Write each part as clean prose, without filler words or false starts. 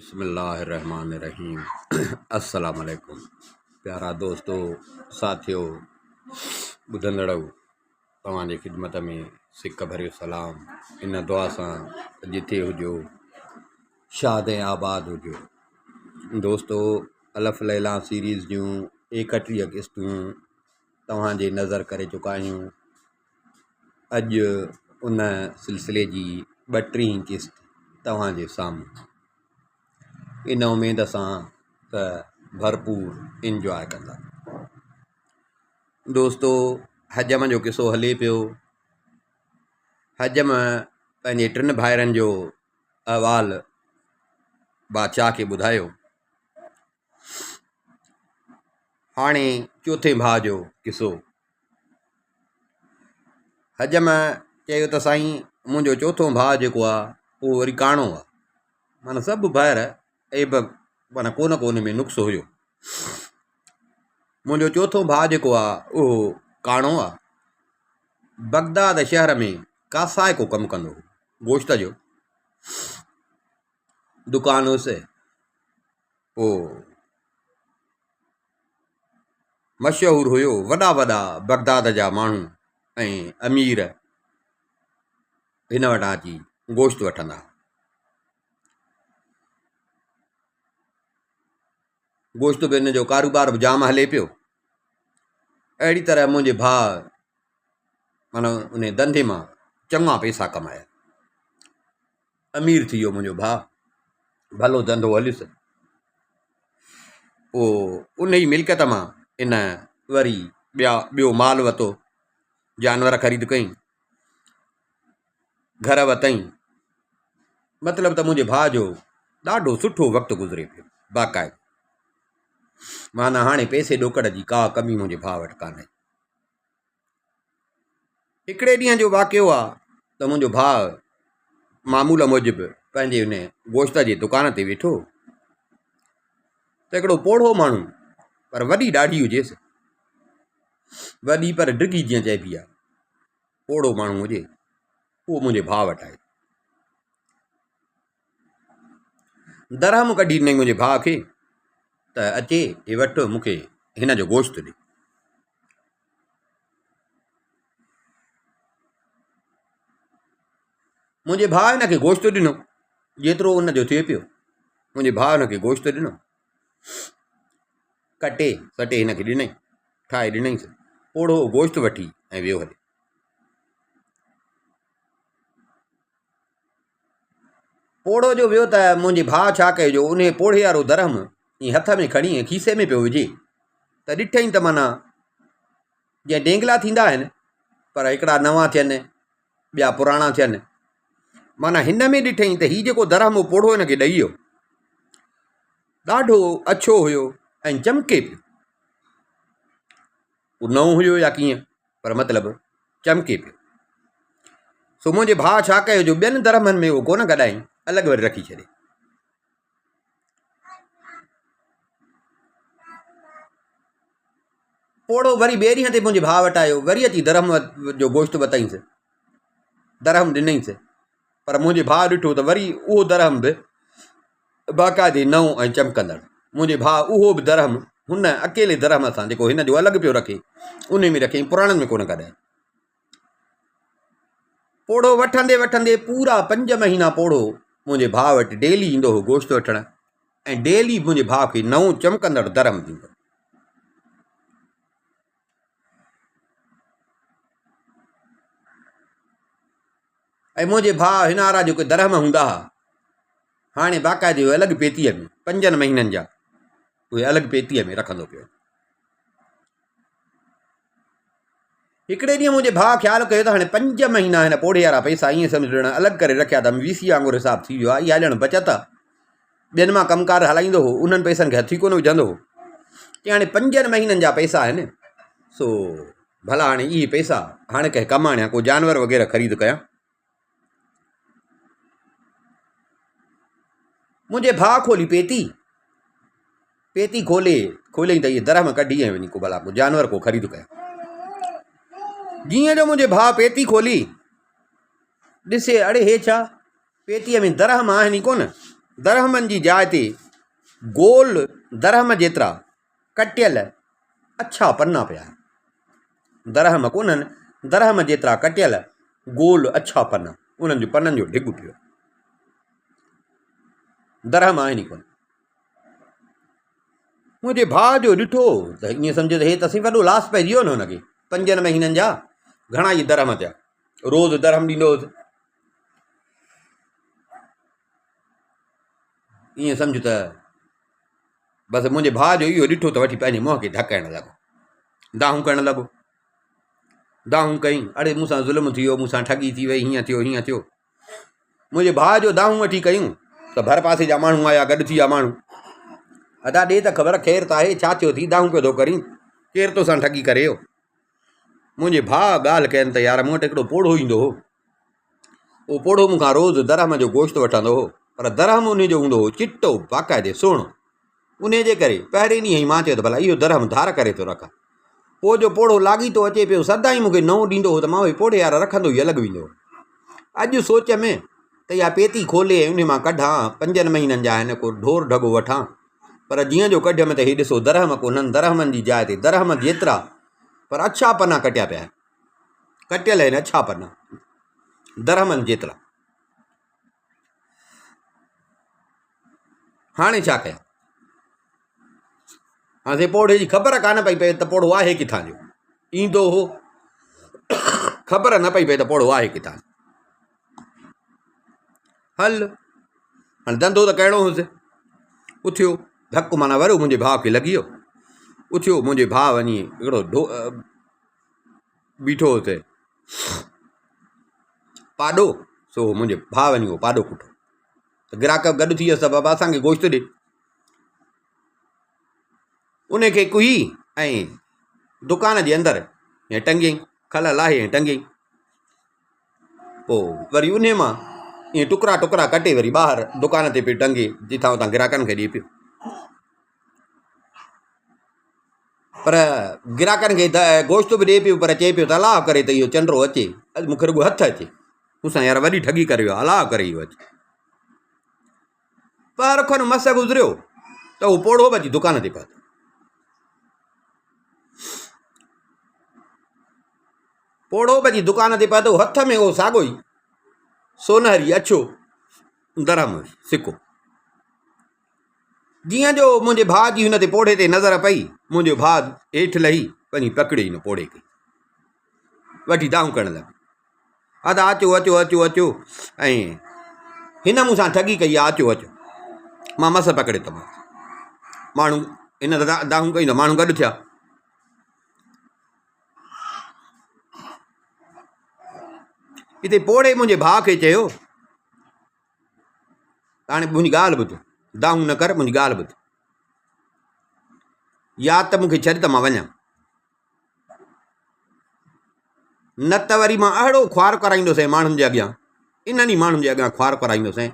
बिस्मिल्लाहिर्रहमानिर्रहीम। अस्सलाम वालेकुम प्यारा दोस्तों साथियों ॿुधंदड़ो तव्हांजी ख़िदमत में सिक भरियो सलाम। इन दुआ सां जिथे हुजो शाद ऐं आबाद हुजो। दोस्तों अलफ़ लैला सीरीज़ जूं 31 क़िस्तूं तव्हांजे नज़र करे चुका आहियूं। अॼु उन सिलसिले जी 32वीं क़िस्त तव्हांजे साम्हूं। इन उमेद सां त भरपूर इंजॉय कंदा। दोस्तों हजम जो किसो हले पियो। हजम पंहिंजे 3 भाइरनि जो अहवाल बादशाह खे ॿुधायो। हाणे चौथे भाउ जो किसो। हजम चयो त साईं मुंहिंजो चौथो भाउ जेको आहे उहो वरी काणो आहे। माना सभु भाइर ऐं माना कोन में नुक्स हुयो। मुंहिंजो चौथो भाउ जेको आहे उहो काणो आहे। बगदाद शहर में कासाए को कमु कंदो हो, गोश्त जो दुकान हुयुसि। पोइ मशहूरु हुयो, वॾा वॾा बगदाद जा माण्हू ऐं अमीर हिन वटां अची गोश्त वठंदा। गोश्त बि हिन जो कारोबार बि जाम हले पियो। अहिड़ी तरह मुंहिंजे भाउ माना उन धंधे मां चङा पैसा कमाया। अमीर थी वियो मुंहिंजो भाउ, भलो धंधो हलियुसि। पोइ उन ई मिल्कियत मां इन वरी ॿियो माल वरितो, जानवर ख़रीद कई, घर वरितई। मतिलबु त मुंहिंजे भाउ जो ॾाढो सुठो वक़्तु गुज़रे पियो बाक़ाइदा। माना हाणे पैसे ॾोकड़ जी का कमी मुंहिंजे भाउ वटि कान्हे। हिकिड़े ॾींहं जो वाक़ियो आहे त मुंहिंजो भाउ मामूल मूजिबि पंहिंजे उन गोश्त जी दुकान ते वेठो त हिकिड़ो पोढ़ो माण्हू, पर वॾी ॾाढी हुजेसि, वॾी पर डिघी जीअं चइबी आहे, पोढ़ो माण्हू हुजे, उहो मुंहिंजे भाउ वटि आहे। दरहम कढी ॾिनई मुंहिंजे भाउ खे त अचे हे वठि मूंखे हिन जो गोश्त ॾे। मुंहिंजे भाउ हिन खे गोश्त ॾिनो जेतिरो उन जो थिए पियो। मुंहिंजे भाउ हिन खे गोश्त ॾिनो, कटे सटे हिन खे ॾिनई, ठाहे ॾिनईसि। पोढ़ो गोश्त वठी ऐं वियो हले। पोढ़ो जो वियो त मुंहिंजे भाउ छा कयो जो उन पोढ़े वारो दरहम ईअं हथ में खणी खीसे में पियो विझे त ॾिठई त माना जीअं डेंगला थींदा आहिनि, पर हिकिड़ा नवां थियनि ॿिया पुराणा थियनि। माना हिन में ॾिठई त हीउ जेको दरहम पोढ़ो हिन खे ॾेई वियो ॾाढो अछो हुयो ऐं चमके पियो। उहो नओं हुयो या कीअं, पर मतिलबु चमके पियो। सो मुंहिंजे भाउ छा कयो जो ॿियनि दरहमनि में उहो कोन गॾाई, अलॻि वरी रखी छॾे। पोढ़ो वरी ॿिए ॾींहं ते मुंहिंजे भाउ वटि आयो, वरी अची दरहम जो गोश्त वरितईंसि, दरहम ॾिनईंसि। पर मुंहिंजे भाउ ॾिठो त वरी उहो दरहम बि बाक़ाइदे नओं ऐं चमकंदड़। मुंहिंजे भाउ उहो बि दरहम हुन अकेले दरहम सां जेको हिन जो अलॻि पियो रखे उन में रखियईं, पुराणनि में कोन गॾाए। पोढ़ो वठंदे वठंदे पूरा 5 महीना पोढ़ो मुंहिंजे भाउ वटि डेली ईंदो हो गोश्त वठणु, ऐं डेली मुंहिंजे भाउ खे नओं चमकंदड़ दरहम ॾींदो। ऐं मुंहिंजे भाउ हिन वारा जेके दरहम हूंदा हुआ हाणे बाक़ाइदे अलॻि पेतीअ में 5 महीननि जा उहे अलॻि पेतीअ में रखंदो पियो। हिकिड़े ॾींहुं मुंहिंजे भाउ ख़्यालु कयो त हाणे 5 महीना हिन पोढ़े वारा पैसा ईअं सम्झणु अलॻि करे रखिया त VC वांगुरु हिसाबु थी वियो आहे। इहा ॼण बचति आहे, ॿियनि मां कमकार हलाईंदो हो, उन्हनि पैसनि खे हथी कोन विझंदो हो। की हाणे 5 महीननि जा पैसा आहिनि, सो भला हाणे इहे पैसा हाणे कंहिं कमु आणिया, को जानवर वग़ैरह ख़रीद कयां। मुंहिंजे भाउ खोली पेती खोलियईं त इहे दरहम कढी ऐं वञी को भला को जानवर को ख़रीद कयां। जीअं जो मुंहिंजे भाउ पेती खोली ॾिसे, अड़े हे छा, पेतीअ में दरहम आहिनि ई कोन। दरहमनि जी जाइ ते गोल दरहम जेतिरा कटियल अछा पन्ना पिया। दरहम कोन्हनि, दरहम जेतिरा कटियल गोल अछा पन्ना, उन्हनि जो पन्ननि जो ढिघ पियो। दरहम आहिनि ई कोन। मुंहिंजे भाउ जो ॾिठो त ईअं सम्झो त हे त असीं वॾो लास पइजी वियो न हुनखे। 5 महीननि जा घणा ई दरहम थिया, रोज़ दरहम ॾींदो हुउसि। ईअं सम्झ त बसि मुंहिंजे भाउ जो इहो ॾिठो त वठी पंहिंजे मुंहं खे ढकाइण लॻो, दाहूं करणु लॻो। दाहूं कई, अड़े मूंसां ज़ुल्म थी वियो, मूंसां ठगी थी वई, हीअं थियो हीअं थियो। मुंहिंजे भाउ जो दाहूं वठी कयूं त भर पासे जा माण्हू आया, गॾु थी विया माण्हू। अदा ॾे त ख़बर ख़ैरु त आहे, छा थियो थी, दाहूं पियो थो करीं, केरु तोसां ठगी करे हो। मुंहिंजे भाउ ॻाल्हि कयनि त यार मूं वटि हिकिड़ो पोड़ो ईंदो हो, उहो पोड़ो मूंखां रोज़ु दरहम जो गोश्त वठंदो हो, पर दरहम उन जो हूंदो हो चिटो बाक़ाइदे सुहिणो। उन जे करे पहिरें ॾींहुं ई मां चयो त भला इहो दरहम धार करे थो रखां। पोइ जो पोड़ो लागी थो अचे पियो, सदाईं मूंखे नओं ॾींदो हो त मां उहे पोड़े वारा रखंदो ई अलॻि वेंदो हो। अॼु सोच में त इहा पेती खोले उन मां कढां, 5 महीननि जा आहिनि, को ढोर ढगो वठां, पर जीअं जो कढियमि त हे ॾिसो दरहम कोन्हनि, दरहमनि जी जाइ ते दरहम जेतिरा पर अछा पन्ना कटिया पिया आहिनि, कटियल आहिनि अछा पन्ना दरहमनि जेतिरा। हाणे छा कयां? हाणे पोड़े जी ख़बर कान पई पए त पोड़ो आहे किथां जो, ईंदो हो ख़बर न पई पए त पोड़ो आहे किथां। हल हाणे धंधो त करिणो हुउसि। उथियो धकु माना वरो मुंहिंजे भाउ खे लॻी वियो। उथियो मुंहिंजे भाउ वञी हिकिड़ो बीठो हुते पाॾो, सो मुंहिंजे भाउ वञी उहो पाॾो कुठो त ग्राहक गॾु थी वियसि त बाबा असांखे गोश्त ॾे। उनखे कुही ऐं दुकान जे अंदरि हीअं टंगियईं, खल लाहे ऐं टंगियईं। पोइ वरी उन मां ईअं टुकड़ा टुकड़ा कटे वरी ॿाहिरि दुकान ते पियो टंगे, जितां उतां ग्राहकनि खे ॾिए पियो। पर ग्राहकनि खे गोश्त बि ॾिए पियो, पर चए पियो त अलाह करे त इहो चंडो अचे, अॼु मूंखे रुॻो हथु अचे, मूंसां यार वॾी ठगी करे वियो, अलाह करे इहो अचे। पर खनि मस गुज़रियो त उहो पोड़ो बि अची दुकान ते पहुतो। पोड़ो बि अची दुकान ते पहुतो, हथ में उहो साॻो ई सोनहरी अछो दरहम सिको। जीअं जो मुंहिंजे भाउ जी हुन ते पोड़े ते नज़र पई, मुंहिंजो भाउ हेठि लही वञी पकिड़े हिन पोड़े खे वठी दाहूं करणु लॻो। अदा अचो अचो अचो अचो, ऐं हिन मूंसां ठगी कई आहे, अचो अचो। मां मस पकिड़े त माण्हू हिन दाहूं कई त माण्हू गॾु थिया। हिते पोड़े मुंहिंजे भाउ खे चयो हाणे मुंहिंजी ॻाल्हि ॿुध, दाहूं न कर, मुंहिंजी ॻाल्हि ॿुध, या त मूंखे छॾ त मां वञा, न त वरी मां अहिड़ो ख्वार कराईंदुसि माण्हुनि जे अॻियां, इन्हनि ई माण्हुनि जे अॻियां ख्वार कराईंदुसि।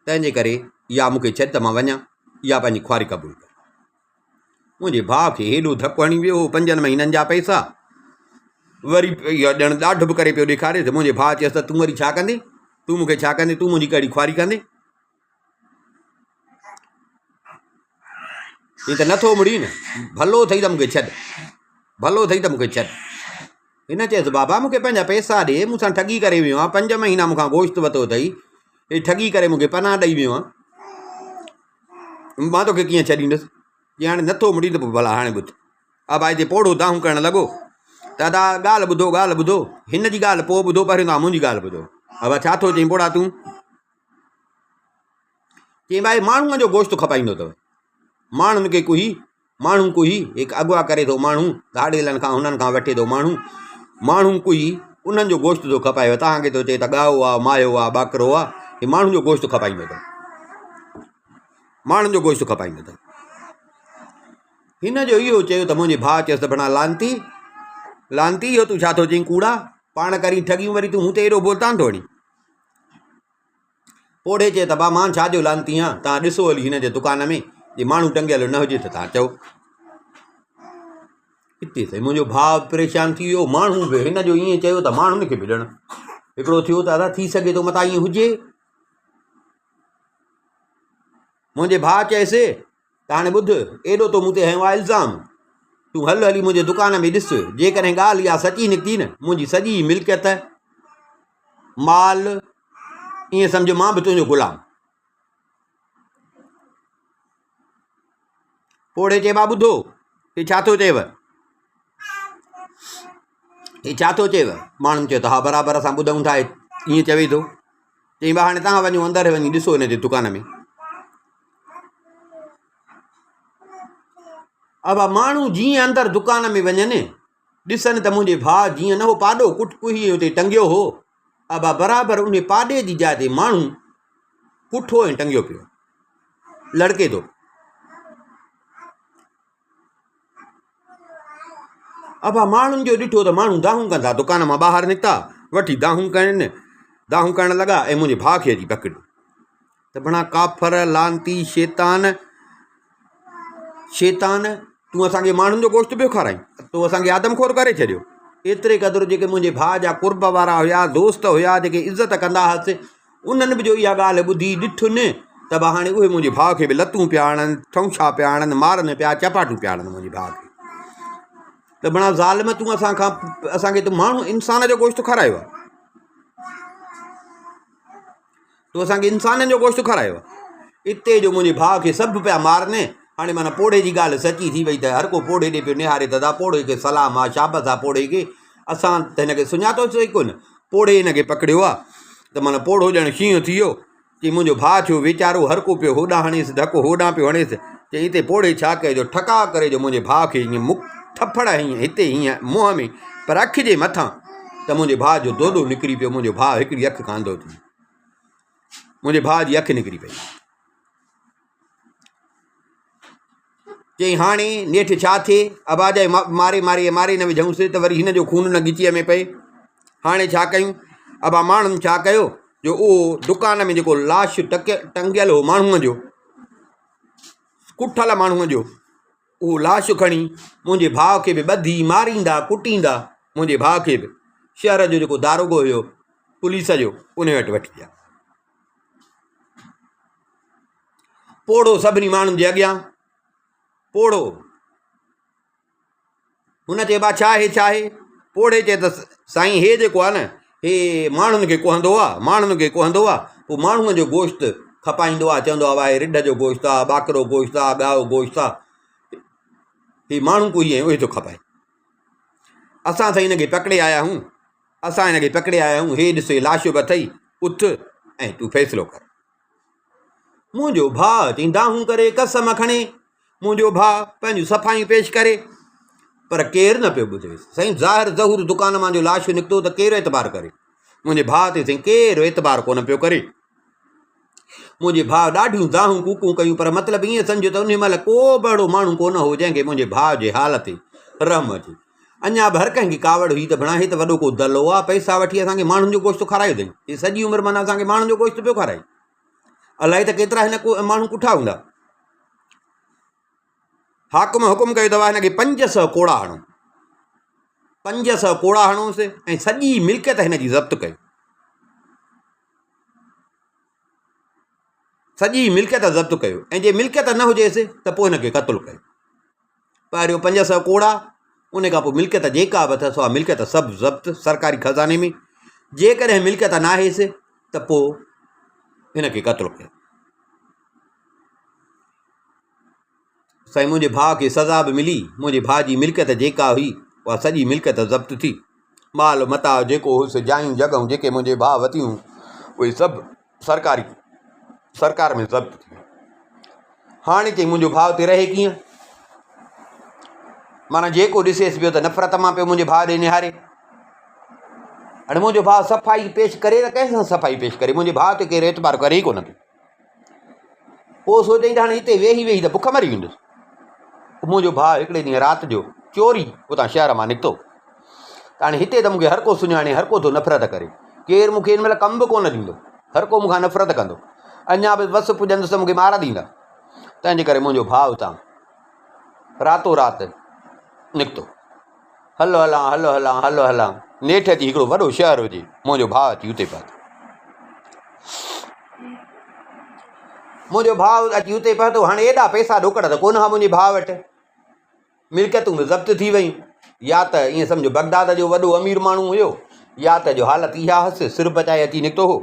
तंहिंजे करे या मूंखे छॾ त मां वञा, या पंहिंजी ख्वारी क़बूल कर। मुंहिंजे भाउ खे हेॾो धकु हणी वियो, 5 महीननि जा पैसा वरी इहो ॼण ॾाढो बि करे पियो ॾेखारे। त मुंहिंजे भाउ चयसि त तूं वरी छा कंदे, तूं मूंखे छा कंदे, तूं मुंहिंजी कहिड़ी ख्वारी कंदे, हीअं त नथो मुड़ी न, भलो अथई त मूंखे छॾ, भलो अथई त मूंखे छॾ। हिन चयसि बाबा मूंखे पंहिंजा पैसा ॾे, मूंसां ठगी करे वियो आहे, 5 महीना मूंखां गोश्त वरितो अथई, हे ठगी करे मूंखे पनाह ॾेई वियो आहे, मां तोखे कीअं छॾींदुसि। जीअं हाणे नथो मुड़ी त पोइ भला हाणे ॿुध। अब हिते पोड़ो दाहूं करणु लॻो त अदा ॻाल्हि ॿुधो, ॻाल्हि ॿुधो, हिन जी ॻाल्हि पोइ ॿुधो, पहिरियों तव्हां मुंहिंजी ॻाल्हि ॿुधो। अब छा थो चई पोड़ा तूं? चई भाई माण्हूअ जो गोश्त खपाईंदो अथव, माण्हुनि खे कुही, माण्हू कुही, हिकु अॻुवा करे थो माण्हू, धाड़ेलनि खां हुननि खां वठे थो माण्हू, माण्हू कुही, उन्हनि जो गोश्त थो खपाएव। तव्हांखे थो चए त ॻाओ आहे, मायो आहे, ॿाकरो आहे, हे माण्हुनि जो गोश्त खपाईंदो अथव, माण्हुनि जो गोश्त खपाईंदो अथव। हिन जो इहो चयो त मुंहिंजे भाउ चयसि त भणा लानती, लानती इहो तूं छा थो चई कूड़ा, पाण करी ठगियूं, वरी तूं हुते एॾो बोलतान थो वञी। पोड़े चए त बा मां छाजो लानती आहियां, तव्हां ॾिसो हली हिन जे दुकान में, जे माण्हू टंगियल न हुजे त तव्हां चओ। हिते त मुंहिंजो भाउ परेशान थी वियो, माण्हू बि हिन जो ईअं चयो त माण्हुनि खे बि ॾियणु हिकिड़ो थियो त अदा थी सघे थो मता ईअं हुजे। मुंहिंजे भाउ चयसि त हाणे ॿुध, एॾो तो मूं ते हयो आहे इल्ज़ाम, तूं हल हली मुंहिंजे दुकान में ॾिस, जेकॾहिं ॻाल्हि इहा सची निकिती न, मुंहिंजी सॼी मिल्कियत माल ईअं सम्झ मां बि तुंहिंजो ग़ुलाम। पोड़े चइबा ॿुधो, हे छा थो चएव, हे छा थो चएव? माण्हुनि चयो त हा बराबरि असां ॿुधूं था, ईअं चवे थो। चई हाणे तव्हां वञो अंदरि वञी ॾिसो हिन जे दुकान में। अब माण्हू जीअं अंदरि दुकान में वञनि ॾिसनि त मुंहिंजे भाउ जीअं न हो पाॾो कुटकुही हुते टंगियो हो, अब बराबरि उन पाॾे जी जाइ ते माण्हू पुठो ऐं टंगियो पियो लड़के थो। अब माण्हुनि जो ॾिठो त माण्हू दाहूं कनि था, दुकान मां ॿाहिरि निकिता, वठी दाहूं करणु लॻा ऐं मुंहिंजे भाउ खे अची पकड़ियो त बणा काफ़र लानती शैतान तूं असांखे माण्हुनि जो गोश्त पियो खाराई, तूं असांखे आदमखोर करे छॾियो। एतिरे क़दुरु जेके मुंहिंजे भाउ जा कुर्ब वारा हुया, दोस्त हुया, जेके इज़त कंदा हुआसीं, उन्हनि बि जो इहा ॻाल्हि ॿुधी ॾिठुनि त हाणे उहे मुंहिंजे भाउ खे बि लतूं पिया हणनि, ठौंछा पिया हणनि, मारनि पिया, चपाटूं पिया हणनि मुंहिंजे भाउ खे। त बणा ज़ालिम तूं असांखे तूं माण्हू इंसान जो गोश्त खारायो आहे, तूं असांखे इंसाननि जो गोश्त खारायो आहे। इते जो मुंहिंजे भाउ खे सभु पिया मारनि। हाणे माना पोड़े जी ॻाल्हि सची थी वई त हर को पोड़े ॾे पियो निहारे त पोड़े खे सलाम आहे, शाबस आहे पोड़े खे। असां त हिनखे सुञातोसीं कोन, पोड़े हिनखे पकड़ियो आहे त माना पोड़ो ॼण शींहं थी वियो। चई मुंहिंजो भाउ थियो वीचारो, हर को पियो होॾां हणेसि, धको होॾां पियो हणेसि। चई हिते पोड़े छा कयो, ठका करे जो मुंहिंजे भाउ खे हीअं थप्पड़ हीअं हिते हीअं मुंहं में, पर अखि जे मथां, त मुंहिंजे भाउ जो दोदो निकिरी पियो। मुंहिंजो भाउ हिकिड़ी अखि कांदो थी, मुंहिंजे भाउ जी अखि निकिरी पई। चई हाणे नेठि छा थिए, आवाज़ मारे न विझूंसि त वरी हिन जो खून न ॻिचीअ में पए। हाणे छा कयूं? अब माण्हुनि छा कयो जो उहो दुकान में जेको लाश टंगियल हो माण्हूअ जो, कुठल माण्हूअ जो, उहो लाश खणी मुंहिंजे भाउ खे बि ॿधी मारींदा कुटींदा। मुंहिंजे भाउ खे बि शहर जो जेको दारोगो हुयो पुलिस जो, उन वटि वठी विया। पोड़ो सभिनी माण्हुनि जे अॻियां पोड़ो। हुन चइबा छा आहे? पोड़े चए त साईं हे जेको आहे न, हे माण्हुनि खे कुहंदो आहे, पोइ माण्हूअ जो गोश्त खपाईंदो आहे, चवंदो आहे भाई रिढ जो गोश्त आहे, ॿाकरो गोश्त आहे, ॻाओ गोश्त आहे, हे माण्हू कोई आहे उहे थो खपाए। असां सां हिनखे पकड़े आया आहियूं, हे ॾिसे लाश बि अथई, उथ ऐं तूं फ़ैसिलो कर। मुंहिंजो भाउ चई दाहूं करे कसम खणे, मुंहिंजो भाउ पंहिंजूं सफ़ायूं पेश करे, पर केरु न पियो ॿुधेसि। साईं ज़ाहिर ज़हूर दुकान मां जो लाश निकितो त केरु एतबार करे? मुंहिंजे भाउ ते साईं केरु एतबार कोन पियो करे। मुंहिंजे भाउ ॾाढियूं दाहूं कूकूं कयूं, पर मतिलबु ईअं सम्झो त उन महिल को बि अहिड़ो माण्हू कोन हो जंहिंखे मुंहिंजे भाउ जे हाल ते रहम अचे। अञा बि हर कंहिंखे कावड़ हुई त बणा हे त वॾो को दलो आहे, पैसा वठी असांखे माण्हुनि जो गोश्त खारायो अथई। हे सॼी उमिरि माना असांखे माण्हुनि जो गोश्त पियो खाराए। अलाए त केतिरा हिन माण्हू कुठा हूंदा। हाकुम हुकुम कयो अथव हिनखे 500 कोड़ा हणो, 500 कोड़ा हणोसि ऐं सॼी मिल्कियत हिन जी ज़ब्त कयो, सॼी मिल्कियत ज़ब्त कयो। ऐं जे मिल्कियत न हुजेसि त पोइ हिनखे क़तलु कयो। पहिरियों 500 कोड़ा, उन खां पोइ मिल्कियत जेका बि अथसि उहा मिल्कियत सभु ज़ब्त सरकारी ख़ज़ाने में। जेकॾहिं मिल्कियत न आहेसि त पोइ हिनखे क़तलु कयो। साईं मुंहिंजे भाउ खे सज़ा बि मिली। मुंहिंजे भाउ जी मिल्कियत जेका हुई उहा सॼी मिल्कियत ज़ब्त थी। माल मता जेको हुयुसि, जायूं जॻहूं जेके मुंहिंजे भाउ वरितियूं उहे सभु सरकार में ज़ब्त थी। हाणे चई मुंहिंजो भाउ ते रहे कीअं? माना जेको ॾिसेसि पियो त नफ़रत मां पियो मुंहिंजे भाउ ॾे निहारे। हाणे मुंहिंजो भाउ सफ़ाई पेश करे त कंहिंसां सफ़ाई पेश करे? मुंहिंजे भाउ ते केरु एतबार करे ई कोन थो। पोइ सोचई त हाणे हिते वेही त बुख मरी वेंदुसि। मुंहिंजो भाउ हिकिड़े ॾींहुं राति जो चोरी उतां शहर मां निकितो। त हाणे हिते त मूंखे हर को सुञाणे, हर को थो नफ़रत करे, केरु मूंखे हिन महिल कमु बि कोन ॾींदो, हर को मूंखां नफ़रत कंदो। अञा बि बसि पुॼंदुसि त मूंखे मार ॾींदा। तंहिंजे करे मुंहिंजो भाउ उतां रातो राति निकितो। हलो हलां नेठि अची हिकिड़ो वॾो शहर हुजे, मुंहिंजो भाउ अची उते पहुतो। मुंहिंजो भाउ अची हुते पहुतो। हाणे एॾा पैसा ॾोकड़ त कोन हा मुंहिंजे भाउ वटि, मिल्कियतूं बि ज़ब्त थी वियूं। या त ईअं सम्झो बगदाद जो वॾो अमीर माण्हू हुयो, या त जो हालत इहा हुअसि, सिर बचाए अची निकितो हो।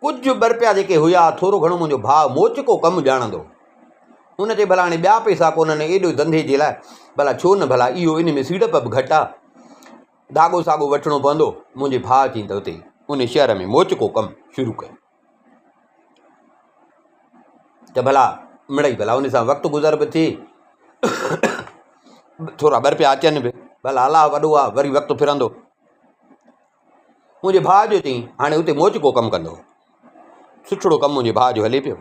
कुझु बरपिया जेके हुआ, थोरो घणो मुंहिंजो भाउ मोचको कमु ॼाणंदो। हुन चई भला हाणे ॿिया पैसा कोन्हनि एॾो धंधे जे लाइ, भला छो न, भला इहो इन में सीड़प बि घटि आहे, धाॻो साॻो वठिणो पवंदो। मुंहिंजे भाउ चई त हुते उन शहर में मोचको कमु शुरू कयो त भला मिड़ई भला उन सां वक़्तु गुज़र बि थिए, थोरा ॿ रुपया अचनि बि, भला अलाह वॾो आहे, वरी वक़्तु फिरंदो। मुंहिंजे भाउ जो चई हाणे हुते मोचको कमु कंदो। सुठड़ो कमु मुंहिंजे भाउ जो हले पियो।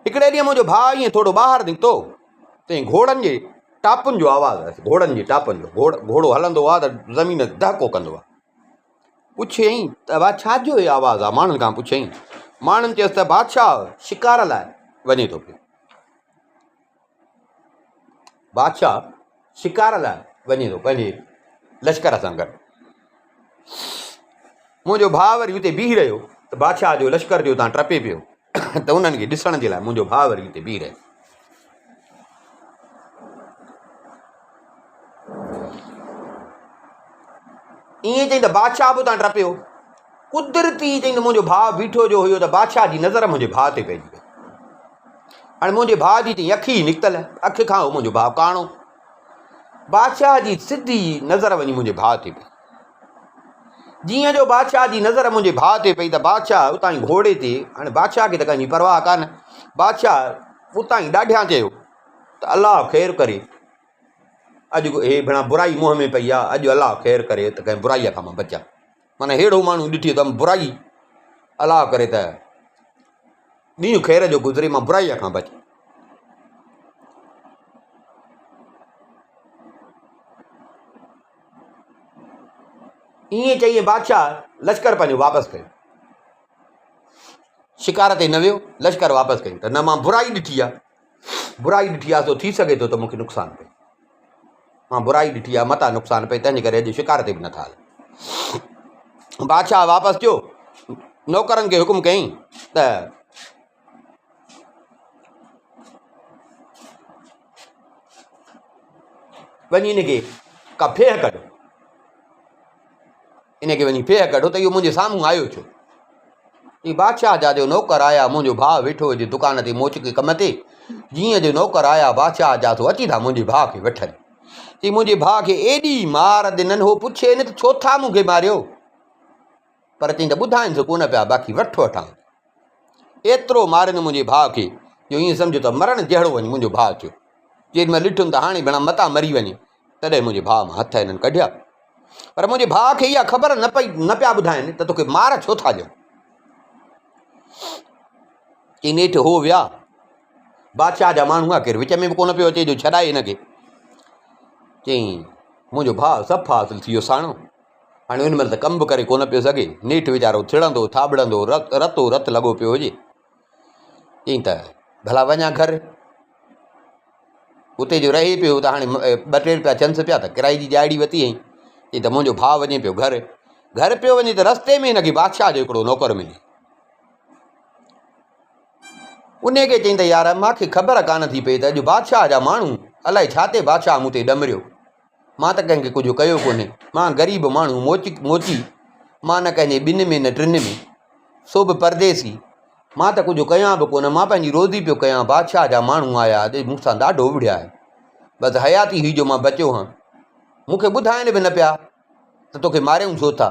हिकिड़े ॾींहुं मुंहिंजो भाउ ईअं थोरो ॿाहिरि निकितो, चई घोड़नि जे टापुनि जो आवाज़ु आहे, घोड़नि जे टापुनि जो। घोड़ो हलंदो आहे त ज़मीन दहको कंदो आहे। पुछियईं त भाउ छाजो इहो आवाज़ु आहे? माण्हुनि खां पुछियईं। माण्हुनि चयसि त बादशाह शिकार लाइ वञे थो पियो, बादशाह शिकार लाइ वञे थो पंहिंजे लश्कर सां गॾु। मुंहिंजो भाउ वरी हुते बीह रहियो त बादशाह जो लश्कर जो उतां टपे पियो त उन्हनि खे ॾिसण जे लाइ मुंहिंजो भाउ वरी हुते बीह रहियो। ईअं चई त बादशाह बि उतां टपियो। कुदरती चई त मुंहिंजो भाउ बीठो जो हुयो त बादशाह जी नज़र मुंहिंजे भाउ ते पइजी वई। हाणे मुंहिंजे भाउ जी चई अखि ई निकितल, अखि खां मुंहिंजो भाउ काणो। बादशाह जी सिधी नज़र वञी मुंहिंजे भाउ ते पई। जीअं जो बादशाह जी नज़र मुंहिंजे भाउ ते पई त बादशाह उतां ई घोड़े ते, हाणे बादशाह खे त कंहिंजी परवाह कान, बादशाह उतां ई ॾाढियां चयो त अलाह ख़ैर करे, अॼु हे भेणा बुराई मुंहं में पई आहे, अॼु अलाह ख़ैर करे त कंहिं बुराईअ खां मां बचा। माना अहिड़ो माण्हू ॾिठी त बुराई, अलाह करे त ॾींहुं ख़ैर जो गुज़रे, मां बुराईअ खां बचा। ईअं चई बादशाह लश्कर पंहिंजो वापसि कयो, शिकार ते न वियो, लश्कर वापसि कयो त न मां बुराई ॾिठी आहे, बुराई ॾिठी आहे सो थी सघे थो त मूंखे नुक़सानु पए, मां बुराई ॾिठी आहे मता नुक़सानु पए, तंहिंजे करे अॼु शिकार ते बि नथा हलनि। बादशाह वापसि थियो, नौकरनि खे हुकुम कयईं त वञी इनखे का फेह कढो, इनखे वञी फेह कढो त इहो मुंहिंजे साम्हूं आयो छो। ही बादशाह जा जो नौकर आया, मुंहिंजो भाउ वेठो हुजे दुकान ते मोचके कम ते, जीअं जो नौकर आया बादशाह जा सो अची था मुंहिंजे भाउ खे वठनि। चई मुंहिंजे भाउ खे एॾी मार ॾिननि, हो पुछे न त छो था मूंखे मारियो, पर चई त ॿुधाइनि सो कोन पिया, बाक़ी वठि वठां। एतिरो मारिनि मुंहिंजे भाउ खे जो ईअं सम्झो त मरण जहिड़ो वञी मुंहिंजो भाउ थियो। जेॾीमहिल ॾिठुमि त हाणे भेणा मता मरी वञे, तॾहिं मुंहिंजे भाउ मां हथ हिननि कढिया। पर मुंहिंजे भाउ खे इहा ख़बर न पिया ॿुधाइनि त तोखे मार छो था ॾियनि। चई नेठि हो विया, बादशाह जा माण्हू आहे, केरु विच में बि कोन पियो अचे जो छॾाए हिनखे। चई मुंहिंजो भाउ सफ़ा हासिलु थी वियो साणो, हाणे हुन महिल त कमु बि करे कोन पियो सघे, नेठि वीचारो थिड़ंदो थाबड़ंदो रतो रत लॻो पियो हुजे। चई त भला वञा घर, उते जो रहे पियो त हाणे 2-3 रुपया चंस पिया त किराए जी ॾियारी वरिती हुई। चई त मुंहिंजो भाउ वञे पियो घर पियो वञे त रस्ते में हिनखे बादशाह जो हिकिड़ो नौकर मिली। उनखे चई त यार मूंखे ख़बर कान थी पई त अॼु बादशाह जा माण्हू अलाए छा ते बादशाह मूं ते ॾमरियो, मां त कंहिंखे कुझु कयो कोन्हे, मां ग़रीब माण्हू मोची, मां न कंहिंजे ॿिनि में न टिनि में, सो बि परदेसी, मां त कुझु कयां बि कोन, मां पंहिंजी रोज़ी पियो कयां। बादशाह जा माण्हू आया अॼु मूंसां ॾाढो विढ़िया आहे, बसि हयाती हुई जो मां बचियो हां, मूंखे ॿुधाइनि बि न पिया त तोखे मारियूं छो था,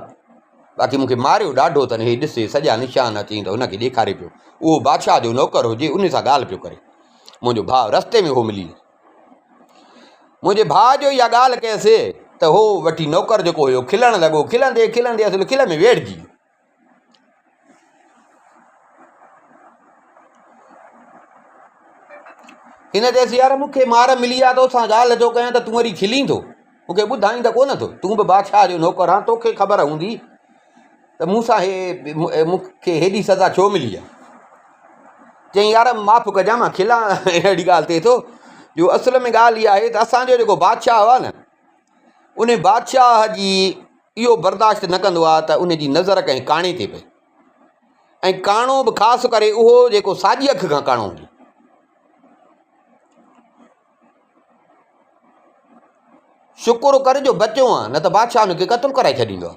बाक़ी मूंखे मारियो ॾाढो अथनि, हे ॾिसे सॼा निशान अची त हुनखे ॾेखारे पियो, उहो बादशाह जो नौकर हुजे, उन सां ॻाल्हि पियो करे। मुंहिंजो भाउ रस्ते में हो मिली, मुंहिंजे भाउ जो इहा ॻाल्हि कयसि त हो वठी नौकर जेको हुयो खिलणु लॻो, खिलंदे खिलंदे असुल खिल में वेड़जी वियो। हिन चयसि यार मूंखे मार मिली आहे तोसां ॻाल्हि थो कयां त तूं वरी खिलींदो, मूंखे ॿुधाईंदा कोन थो, तूं बि बादशाह जो नौकर आहे, तोखे ख़बर हूंदी त मूंसां मूंखे हेॾी सज़ा छो मिली आहे। चई यार माफ़ु कजां, मां खिलां अहिड़ी ॻाल्हि थिए थो जो असुल में ॻाल्हि इहा आहे त असांजो जेको बादशाह हुआ न, उन बादशाह जी इहो बर्दाश्त न कंदो आहे त उन जी नज़र कंहिं काणे ते पए, ऐं काणो बि ख़ासि करे उहो जेको साॼी अखि खां काणो हुजे। शुकुरु कर जो बचियो आहे, न त बादशाह हुनखे क़तलु कराए छॾींदो आहे।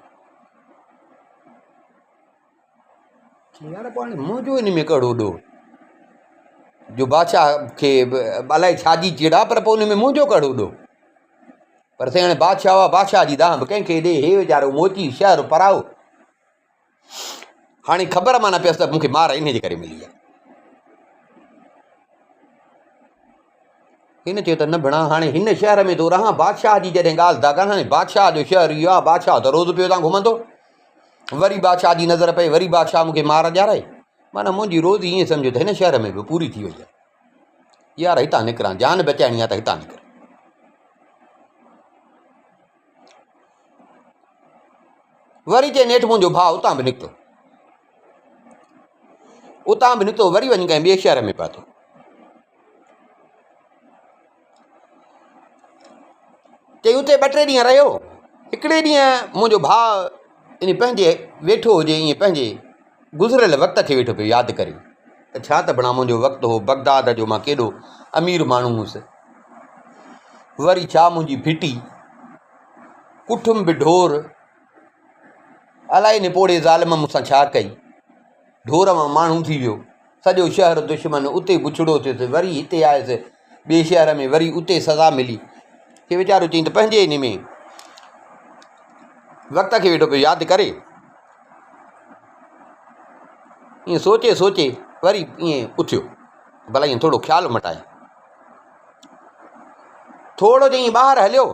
यार पाण मुंहिंजो इन में कहिड़ो ॾोह जो बादशाह खे अलाए छाजी चिड़ा, पर पोइ उन में मुंहिंजो कहिड़ो ॾोह। पर से हाणे बादशाह हुआ, बादशाह जी दाह बि कंहिंखे ॾे, हे वीचारो मोची शहर पराओ। हाणे ख़बर माना पियसि त मूंखे मार इन जे करे मिली आहे। हिन चयो त न भेणा, हाणे हिन शहर में थो रहां, बादशाह जी जॾहिं ॻाल्हि था कनि, हाणे बादशाह जो शहर इहो आहे, बादशाह त रोज़ु पियो तव्हां घुमंदो, वरी बादशाह जी नज़र पए, वरी बादशाह मूंखे मार ॾियाराए। माना मुंहिंजी रोज़ी ईअं सम्झो त हिन शहर में बि पूरी थी वई आहे। यार हितां निकिरां, जान बचाइणी आहे त हितां निकिर। वरी चई नेठि मुंहिंजो भाउ उतां बि निकितो, वरी वञी कंहिं ॿिए शहर में पहुतो। चई उते 2-3 ॾींहं रहियो। हिकिड़े ॾींहुं मुंहिंजो भाउ इन पंहिंजे वेठो हुजे, ईअं पंहिंजे गुज़िरियल वक़्त खे वेठो पियो यादि करे त छा त बणा मुंहिंजो वक़्तु हो, बगदाद जो मां केॾो अमीर माण्हू हुउसि, वरी छा मुंहिंजी फिटी कुठुम बि ढोर, अलाए इन पोड़े ज़ालिम मूंसां छा कई, ढोर मां माण्हू थी वियो, सॼो शहर दुश्मन, उते बुछड़ो थियुसि, वरी हिते आयुसि ॿिए शहर में, वरी उते सज़ा मिली। हे वीचारो चई त पंहिंजे इन में वक़्त खे वेठो पियो यादि करे, ईअं सोचे सोचे वरी ईअं उथियो, भला ईअं थोरो ख़्यालु मटाए, थोरो जीअं ॿाहिरि हलियो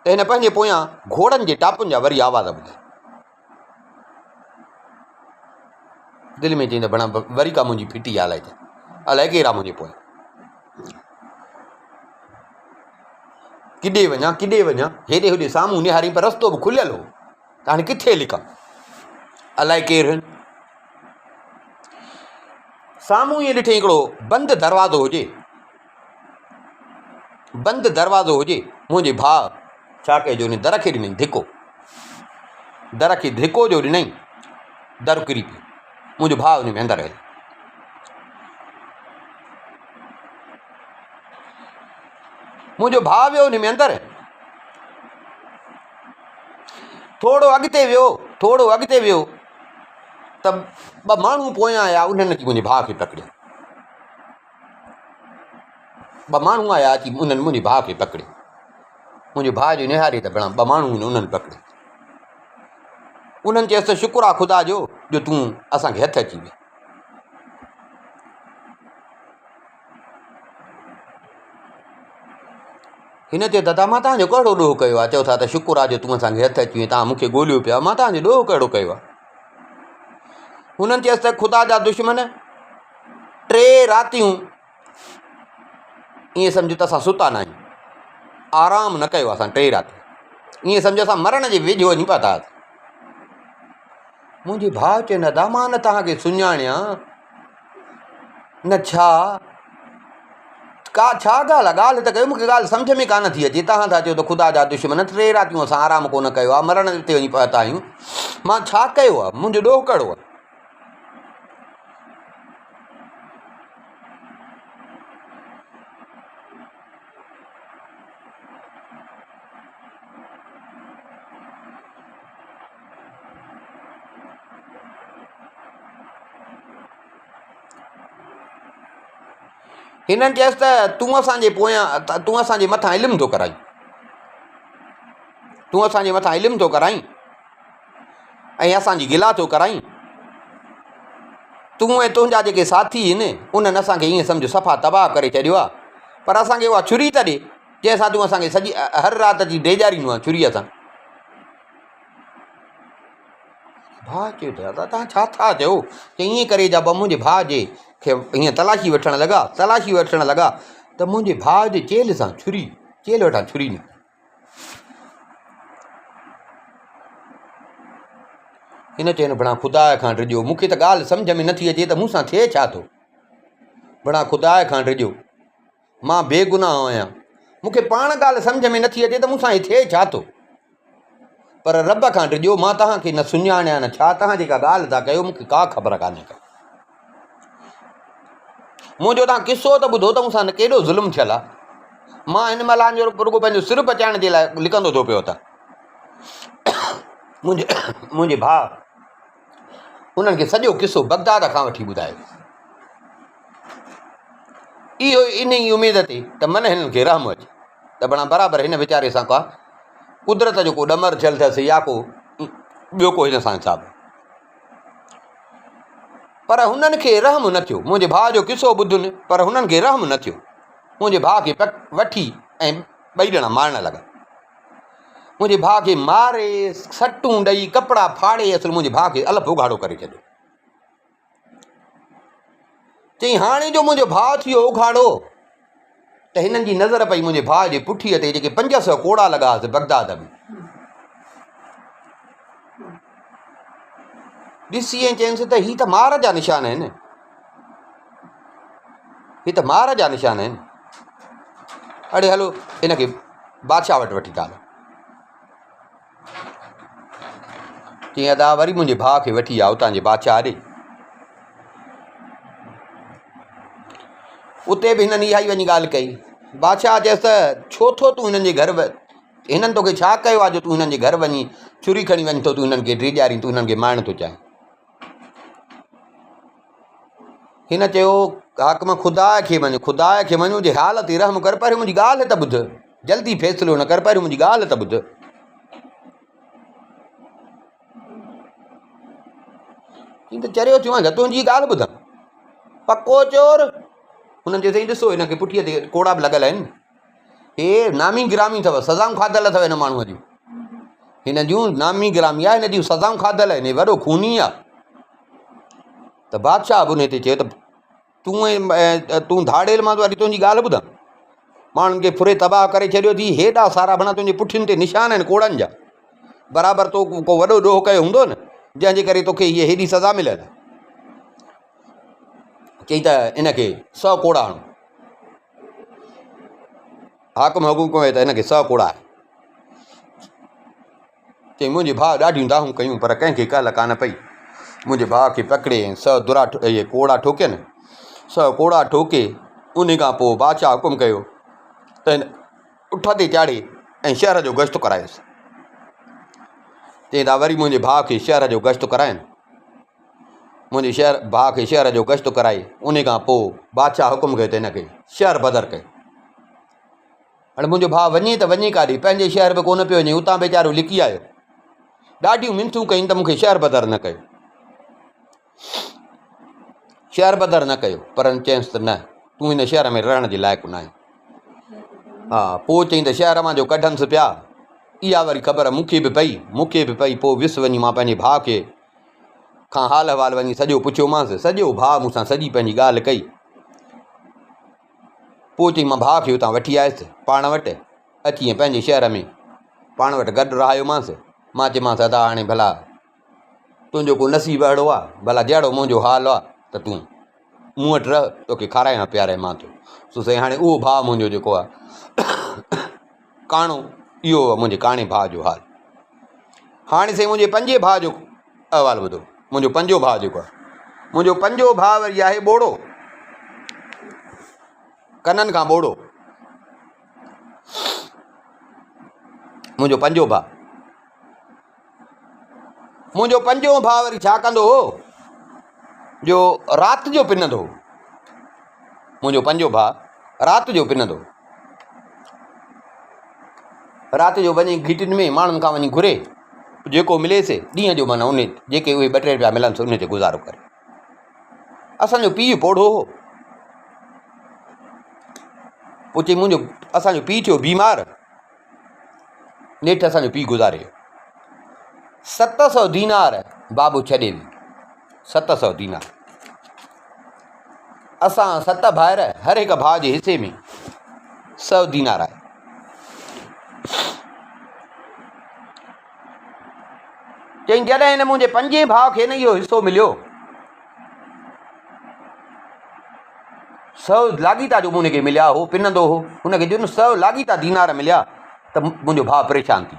त हिन पंहिंजे पोयां घोड़नि जे टापुनि जा वरी आवाज़ ॿुधा। दिलि में चई त बणा वरी का मुंहिंजी फिटी अलाए त, अलाए केरु आहे मुंहिंजे पोयां, किॾे वञा, हेॾे होॾे साम्हूं निहारी, पर रस्तो बि खुलियल हो, त हाणे किथे लिखां, अलाए केरु। साम्हूं ईअं ॾिठे हिकिड़ो बंदि दरवाज़ो हुजे। मुंहिंजे भाउ छा कयो, उन दर खे ॾिनई धिको, दर खे धिको जो ॾिनई, दर किरी पियो, मुंहिंजो भाउ उन में अंदरि हलियो। मुंहिंजो भाउ वियो उन में अंदरि, थोरो अॻिते वियो त 2 माण्हू पोयां आया, उन्हनि अची मुंहिंजे भाउ खे पकड़ियो। 2 माण्हू आया अची उन्हनि मुंहिंजे भाउ खे पकड़ियो। मुंहिंजे भाउ जो निहारे त बणा 2 माण्हू उन्हनि पकड़ियो। उन्हनि चयसि त शुकुर आहे ख़ुदा जो तूं असांखे हथु अची वियो। हिन चयो दादा मां तव्हांजो कहिड़ो ॾोह कयो आहे, चओ था त शुकुर आहे जो तूं असांखे हथु अची वियो, तव्हां मूंखे ॻोल्हियो पिया, मां तव्हांजो ॾोह कहिड़ो कयो आहे। हुननि चयसि त ख़ुदा जा दुश्मन 3 रातियूं ईअं सम्झो त असां सुता न आहियूं, आराम न कयो असां 3 राति, ईअं सम्झो असां मरण जे वेझो वञी पहुता हुआसीं। मुंहिंजे भाउ चयो न दा मां न तव्हांखे सुञाणियां न, छा ॻाल्हि त कयो, मूंखे ॻाल्हि सम्झ में कान थी अचे। तव्हां था चयो त ख़ुदा जा दुश्मन 3 रातियूं असां आराम कोन कयो आहे, मरण ते वञी पहुता आहियूं, मां छा कयो आहे, मुंहिंजो ॾोह कहिड़ो आहे। हिननि चयसि त तूं असांजे मथां इल्मु थो कराईं, ऐं असांजी गिला थो कराईं। तूं ऐं तुंहिंजा जेके साथी आहिनि उन्हनि असांखे ईअं सम्झो सफ़ा तबाह करे छॾियो आहे, पर असांखे उहा छुरी त ॾे जंहिंसां तूं असांखे सॼी हर राति जी डेॼारींदो आहे छुरीअ सां। भाउ चयो दादा तव्हां छा था चयो, त ईअं करे जा मुंहिंजे भाउ जे खे हीअं तलाशी वठणु लॻा त मुंहिंजे भाउ जे चेल वटां छुरी निकिती। हिन चयो न बणा ख़ुदा खां डिॼो, मूंखे त ॻाल्हि सम्झ में नथी अचे त मूंसां थिए छा थो, बणा ख़ुदा खां डिॼो, मां बेगुनाह आहियां, मूंखे पाण ॻाल्हि सम्झ में नथी अचे त मूंसां इहे थिए छा थो। पर रब खां डिॼो, मां तव्हांखे न सुञाणिया न छा, तव्हां जेका ॻाल्हि था कयो मूंखे का ख़बर कान्हे का। मुंहिंजो तव्हां किसो त ॿुधो त मूंसां केॾो ज़ुल्म थियल आहे। मां हिन महिल जो रुॻो पंहिंजो सिर बचाइण जे लाइ लिखंदो थो पियो त मुंहिंजे भाउ उन्हनि खे सॼो किसो बगदाद खां वठी ॿुधायो। इहो इन ई उमेद ते त मन हिननि खे रहम अचे त बराबरि हिन वीचारे सां का कुदरत जो को ॾमर थियल अथसि या को ॿियो को हिन सां हिसाबु। पर हुननि खे रहम न थियो। मुंहिंजे भाउ जो किसो ॿुधुनि पर हुननि खे रहम न थियो। मुंहिंजे भाउ खे वठी ऐं ॿई ॼणा मारण लॻा। मुंहिंजे भाउ खे मारे सटूं ॾेई कपिड़ा फाड़े असुल मुंहिंजे भाउ खे अलॻि उघाड़ो करे छॾियो। चई हाणे जो मुंहिंजो भाउ थियो उघाड़ो त हिननि जी नज़र पई मुंहिंजे भाउ जे पुठीअ ते जेके 500 कोड़ा लॻासीं बगदाद में। ॾिसी ऐं चइनिसि त हीअ त मार जा निशान आहिनि, हीअ त मार जा निशान आहिनि। अड़े हलो हिनखे बादशाह वटि वठी था हलो। चईं अदा वरी मुंहिंजे भाउ खे वठी आ उतां जे बादशाह ॾे। उते बि हिननि इहा ई वञी ॻाल्हि कई। बादशाह चयसि त छो थो तूं हिननि जे घर हिननि तोखे छा कयो आहे जो तूं हिननि जे घर वञी छुरी खणी वञी थो, तूं हिननि खे ड्रीजारी, तूं हिननि खे मारण थो चाहीं। हिन चयो हाकम ख़ुदा खे वञ, ख़ुदा खे वञ, मुंहिंजे हाल ते रहम कर, पहिरियों मुंहिंजी ॻाल्हि त ॿुध, जल्दी फ़ैसिलो न कर, पहिरियों मुंहिंजी ॻाल्हि त ॿुध। हीअं त चरियो थियो आहे, तुंहिंजी ॻाल्हि ॿुधां पको चोर। हुननि चयो साईं ॾिसो हिनखे पुठीअ ते कोड़ा बि लॻल आहिनि, हे नामी गिरामी अथव, सज़ाऊं खाधल अथव हिन माण्हूअ जूं, हिन जूं नामी गिरामी आहे, हिन जूं सज़ाऊं खाधल आहिनि, वॾो खूनी आहे। त बादशाह बि उन ते चयो त तूं धाड़ेल मां वरी तुंहिंजी ॻाल्हि ॿुधां, माण्हुनि खे फुरे तबाह करे छॾियो थी, हेॾा सारा भला तुंहिंजे पुठियुनि ते निशान आहिनि कोड़नि जा, बराबरि तो को वॾो ॾोह कयो हूंदो न जंहिंजे करे तोखे हीअ हेॾी सज़ा मिलियल। चई त इनखे 100 कोड़ा हणो। हाकम हुकुम कयो त हिनखे 100 कोड़ा आहे। चई मुंहिंजे भाउ ॾाढियूं दाहूं कयूं पर कंहिंखे कल्ह कान पई। मुंहिंजे भाउ खे पकिड़े 100 दुरा इहे कोड़ा ठोकियनि, 100 कोड़ा ठोके उन खां पोइ बादशाह हुकुम कयो त हिन उठ ते चाढ़े ऐं शहर जो गश्त करायोसि। चई त वरी मुंहिंजे भाउ खे शहर जो गश्त कराइनि। मुंहिंजे भाउ खे शहर जो गश्त कराए उन खां पोइ बादशाह हुकुम कयो त हिनखे शहर बदर कयो। हाणे मुंहिंजो भाउ वञे त वञे काॾे, पंहिंजे शहर में कोन पियो वञे, उतां वीचारो लिकी आयो, ॾाढियूं मिनतूं कयूं त मूंखे शहर बदर न कयो, शहर बदर न कयो। पर चयसि त न, तूं हिन शहर में रहण जे लाइक़ु न आहीं। हा पोइ चई त शहर मां जो कढनिसि पिया, इहा वरी ख़बर मूंखे बि पई। पोइ वियुसि वञी मां पंहिंजे भाउ खे खां हाल अहिवाल वञी सॼो पुछियोमांसि, सॼो भाउ मूंसां सॼी पंहिंजी ॻाल्हि कई। पोइ चई मां भाउ खे उतां वठी आयुसि पाण वटि, अची पंहिंजे शहर में पाण वटि गॾु रहायोमांसि। मां चयोमांसि अदा हाणे भला तुंहिंजो को नसीबु अहिड़ो आहे, भला जहिड़ो मुंहिंजो हाल आहे त तूं मूं वटि रह, तोखे खारायां पीआरां मां थो। सो साईं हाणे उहो भाउ मुंहिंजो जेको आहे काणो, इहो आहे मुंहिंजे काणे भाउ जो हाल। हाणे साईं मुंहिंजे पंजे भाउ जो अहिवालु ॿुधो। मुंहिंजो पंजो भाउ जेको आहे, मुंहिंजो पंजो भाउ वरी आहे ॿोड़ो, कननि खां ॿोड़ो। मुंहिंजो पंजो भाउ वरी छा कंदो हो जो राति जो पिनंदो हो। मुंहिंजो पंजो भाउ राति जो पिनंदो, राति जो वञी घिटियुनि में माण्हुनि खां वञी घुरे, जेको मिलेसि ॾींहं जो माना उन जेके उहे 2-3 रुपया मिलनि उन ते गुज़ारो करे। असांजो पीउ पोढ़ो हो। पोइ चई असांजो पीउ थियो बीमार, नेठि असांजो पीउ गुज़ारे। 700 दीनार बाबू छॾे वई, 700 दीनार। असां 7 भाइर, हर हिकु भाउ जे हिसे में 100 दीनार आहे। चई जॾहिं हिन मुंहिंजे पंजे भाउ खे न इहो हिसो मिलियो, 100 लाॻीता जो हुनखे मिलिया हो, पिनंदो हो, हुनखे जो 100 लाॻीता दीनार मिलिया त मुंहिंजो भाउ परेशान थी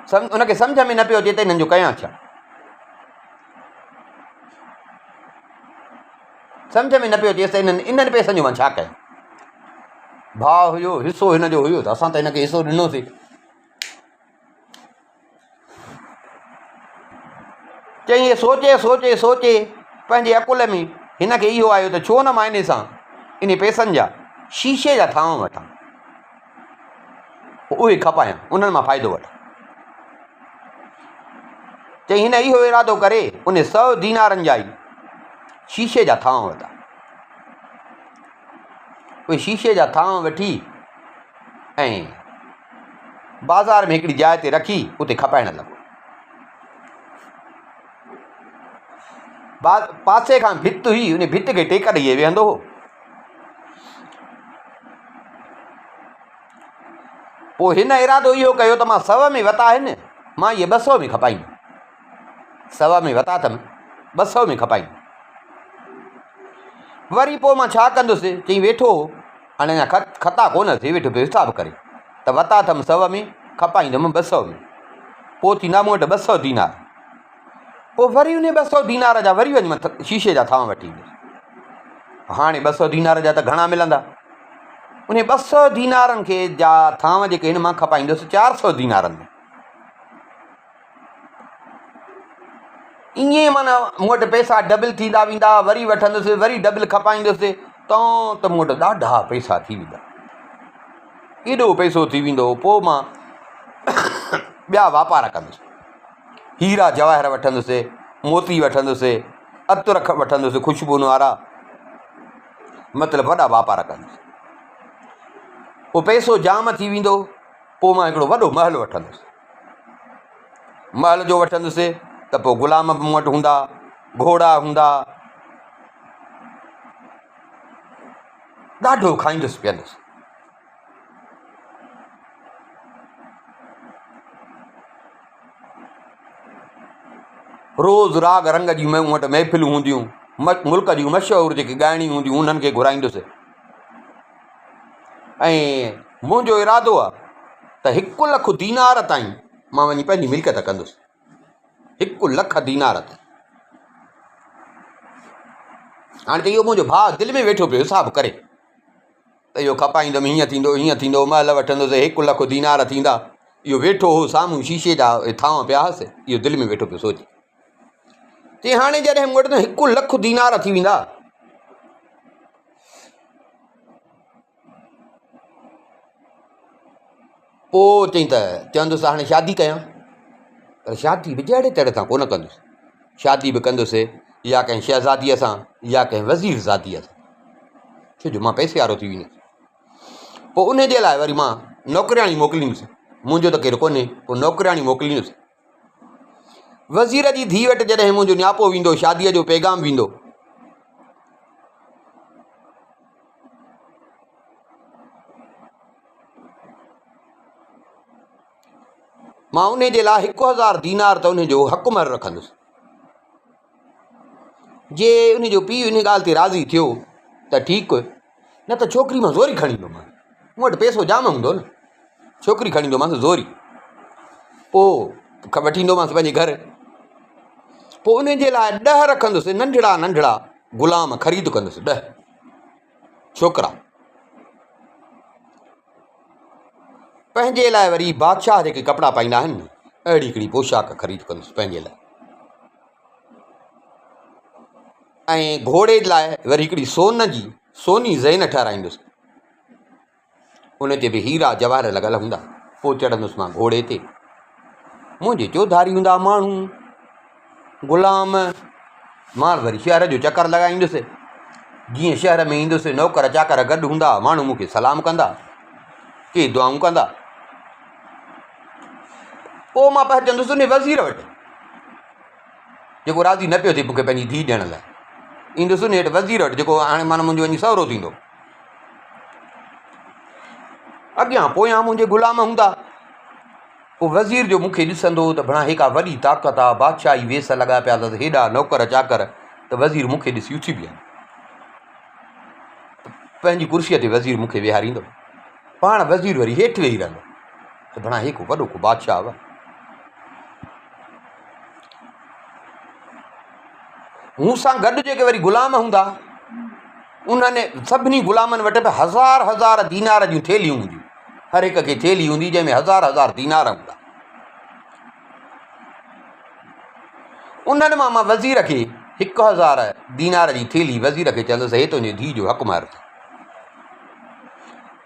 उनखे सम्झ में न पियो अचे त हिननि जो कयां छा, सम्झ में न पियो अचेसि त इन्हनि पैसनि जो मां छा कयां। भाउ हुयो, हिसो हिन जो हुयो त असां त हिनखे हिसो ॾिनोसीं। चई इहे सोचे सोचे सोचे पंहिंजे अकुल में हिनखे इहो आयो त छो न मां इन सां इन पैसनि जा शीशे जा थांव वठां, उहे खपायां, उन्हनि मां फ़ाइदो वठां। चई हिन इहो इरादो करे उन 100 दीनारनि जा ई शीशे जा थांव वरिता। उहे शीशे जा थांव वठी ऐं बाज़ार में हिकिड़ी जाइ ते रखी उते खपाइण लॻो। पासे खां भित हुई, उन भित खे टेक ॾेई वेहंदो हो। पोइ हिन इरादो इहो कयो त मां 100 में वरिता आहिनि, मां इहे 200 में खपाईंदुमि। 100 में वरिता अथमि, 200 में खपाईंदुमि। वरी पोइ मां छा कंदुसि, चई वेठो हाणे अञा खता कोन थी, वेठो पियो हिसाबु करे त वरिता अथमि 100 में, खपाईंदुमि 200 में। पोइ थींदा मूं वटि 200 दीनार। पोइ वरी उन 200 दीनार जा वरी वञी मां शीशे जा थांव वठी ईंदुसि। हाणे 200 दीनार जा त घणा मिलंदा, उन 200 दीनारनि खे जा थांव जेके आहिनि मां खपाईंदुसि 400 दीनारनि में। ईअं माना मूं वटि पैसा डबल थींदा वेंदा, वरी वठंदुसि, वरी डबल खपाईंदुसि, त मूं वटि ॾाढा पैसा थी वेंदा, एॾो पैसो थी वेंदो। पोइ मां ॿिया वापार कंदुसि, हीरा जवाहर वठंदुसि, मोती वठंदुसि, अतर वठंदुसि ख़ुशबूनि वारा, मतिलबु वॾा वापार कंदुसि। पोइ पैसो जाम थी वेंदो। पोइ मां हिकिड़ो वॾो महल वठंदुसि। महल जो वठंदुसि त पोइ ग़ुलाम बि मूं वटि हूंदा, घोड़ा हूंदा, ॾाढो खाईंदुसि पीअंदुसि। रोज़ राग रंग जी मूं वटि महफ़िलूं हूंदियूं, मुल्क जूं मशहूरु जेके ॻाइणियूं हूंदियूं उन्हनि खे घुराईंदुसि। ऐं मुंहिंजो इरादो आहे त 1 लख दीनार ताईं मां वञी पंहिंजी मिल्कियत कंदुसि। 1 लख दीनार ताईं। हाणे त इहो मुंहिंजो भाउ दिलि में वेठो पियो हिसाबु करे त इहो खपाईंदुमि, हीअं थींदो हीअं थींदो, महल वठंदुसि, 1 लख दीनार थींदा। इहो वेठो हो साम्हूं शीशे जा थांव पिया हुअसि, इहो दिलि में वेठो पियो सोचे। चई हाणे जॾहिं मूं वटि 1 लख दीनार थी वेंदा, पोइ चई त चवंदुसि हाणे शादी कयां। पर शादी बि जहिड़े तहिड़े सां कोन कंदुसि, शादी बि कंदुसि या कंहिं शहज़ादीअ सां या कंहिं वज़ीर ज़ादीअ सां, छो जो मां पैसे वारो थी वेंदुसि। पोइ उन जे लाइ वरी मां नौकरियाणी मोकिलींदुसि, मुंहिंजो त केरु कोन्हे, पोइ नौकरियाणी मोकिलींदुसि। वज़ीर जी धीउ वटि जॾहिं मुंहिंजो नियापो वेंदो, शादीअ जो पैगाम वेंदो, मां उन जे लाइ 1000 दीनार त उन जो हक़ुमर रखंदुसि। जे उन जो पीउ इन ॻाल्हि ते राज़ी थियो त ठीकु, न त छोकिरी मां ज़ोरी खणी ईंदोमांसि, मूं वटि पैसो जाम हूंदो न, छोकिरी खणी ईंदोमांसि ज़ोरी। पोइ वठी ईंदोमांसि पंहिंजे घर। पोइ उन जे लाइ 10 रखंदुसि, नंढड़ा नंढड़ा ग़ुलाम ख़रीद कंदुसि, 10 छोकिरा। पंहिंजे लाइ वरी बादशाह जेके कपिड़ा पाईंदा आहिनि न, अहिड़ी हिकिड़ी पोशाक ख़रीद कंदुसि पंहिंजे लाइ। ऐं घोड़े लाइ वरी हिकिड़ी सोनी ज़ैन ठाराईंदुसि, उन ते बि हीरा जवाहर लॻल हूंदा। पोइ चढ़ंदुसि मां घोड़े ते, मुंहिंजे चौधारी हूंदा माण्हू ग़ुलाम। मां वरी शहर जो चकर लॻाईंदुसि। जीअं शहर में ईंदुसि, नौकर चाकर गॾु हूंदा, माण्हू मूंखे सलाम कंदा, के दुआऊं कंदा। पोइ मां पहुचंदुसि उन वज़ीर वटि जेको राज़ी न पियो थिए मूंखे पंहिंजी धीउ ॾियण लाइ। ईंदुसि उन वटि वज़ीर वटि जेको हाणे माना मुंहिंजो वञी सहुरो थींदो। अॻियां पोयां मुंहिंजे ग़ुलाम हूंदा। पोइ वज़ीर जो मूंखे ॾिसंदो त भणा हे का वॾी ताक़त आहे, बादशाही वेस लॻा पिया अथसि, हेॾा नौकर चाकर, त वज़ीर मूंखे ॾिसी उथी बीहे, पंहिंजी कुर्सीअ ते वज़ीर मूंखे विहारींदो, पाण वज़ीर वरी हेठि वेही रहंदो त भणा हे को वॾो को बादशाह हुआ। हूं सां गॾु जेके वरी ग़ुलाम हूंदा उन्हनि सभिनी ग़ुलामनि वटि बि हज़ार हज़ार दीनार जूं थेलियूं हूंदियूं, हर हिक खे थेली हूंदी जंहिंमें हज़ार हज़ार दीनार हूंदा। उन्हनि मां वज़ीर खे 1000 दीनार जी थेली वज़ीर खे चवंदुसि, हे तुंहिंजे धीउ जो हक़ मार,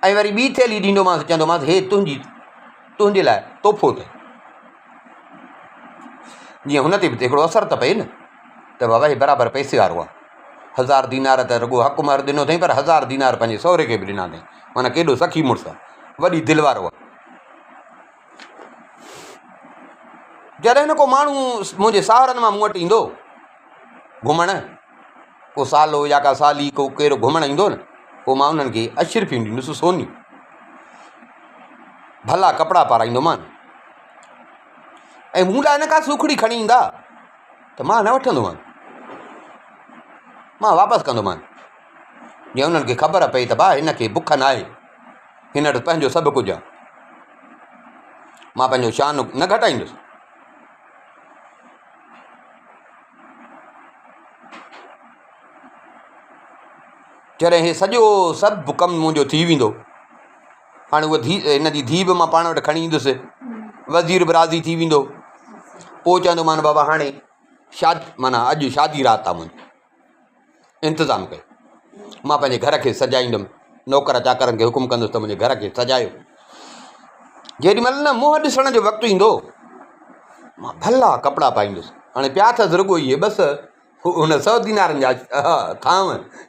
ऐं वरी ॿी थेली ॾींदोमांसि, चवंदोमांसि हे तुंहिंजे लाइ तोहफ़ो अथई। जीअं हुन ते बि हिकिड़ो असरु त पए न, त बाबा हे बराबरि पैसे वारो आहे, 1000 दीनार त रुॻो हक़ मार ॾिनो अथई, पर 1000 दीनार पंहिंजे सहुरे खे बि ॾिना अथई, माना केॾो सखी मुड़ुसु आहे, वॾी दिलि वारो आहे। जॾहिं न को माण्हू मुंहिंजे सावरनि मां मूं वटि ईंदो घुमणु, को सालो या का साली को कहिड़ो घुमणु ईंदो न, पोइ मां उन्हनि खे अशरफियूं ॾींदुसि, सोनियूं, भला कपिड़ा पाराईंदोमांनि, ऐं मूं लाइ न का सूखड़ी खणी ईंदा त मां न वठंदोमांनि, मां वापसि कंदोमांनि। जीअं उन्हनि खे ख़बर पए त भाउ हिन खे बुख न आहे, हिन वटि पंहिंजो सभु कुझु आहे, मां पंहिंजो शान न घटाईंदुसि। जॾहिं हे सॼो सभु कमु मुंहिंजो थी वेंदो, हाणे उहा हिन जी धीउ बि मां पाण वटि खणी ईंदुसि, वज़ीर बि राज़ी थी वेंदो, पोइ चवंदोमांनि बाबा हाणे माना अॼु शादी राति आहे, मुंहिंजी इंतज़ामु कयो, मां पंहिंजे घर खे सजाईंदुमि, नौकर चाकरनि खे हुकुम कंदुसि त मुंहिंजे घर खे सजायो। जेॾीमहिल न मुंहुं ॾिसण जो वक़्तु ईंदो, मां भला कपिड़ा पाईंदुसि। हाणे पिया अथसि रुॻो इहे बसि हुन 100 दीनारनि जा थांव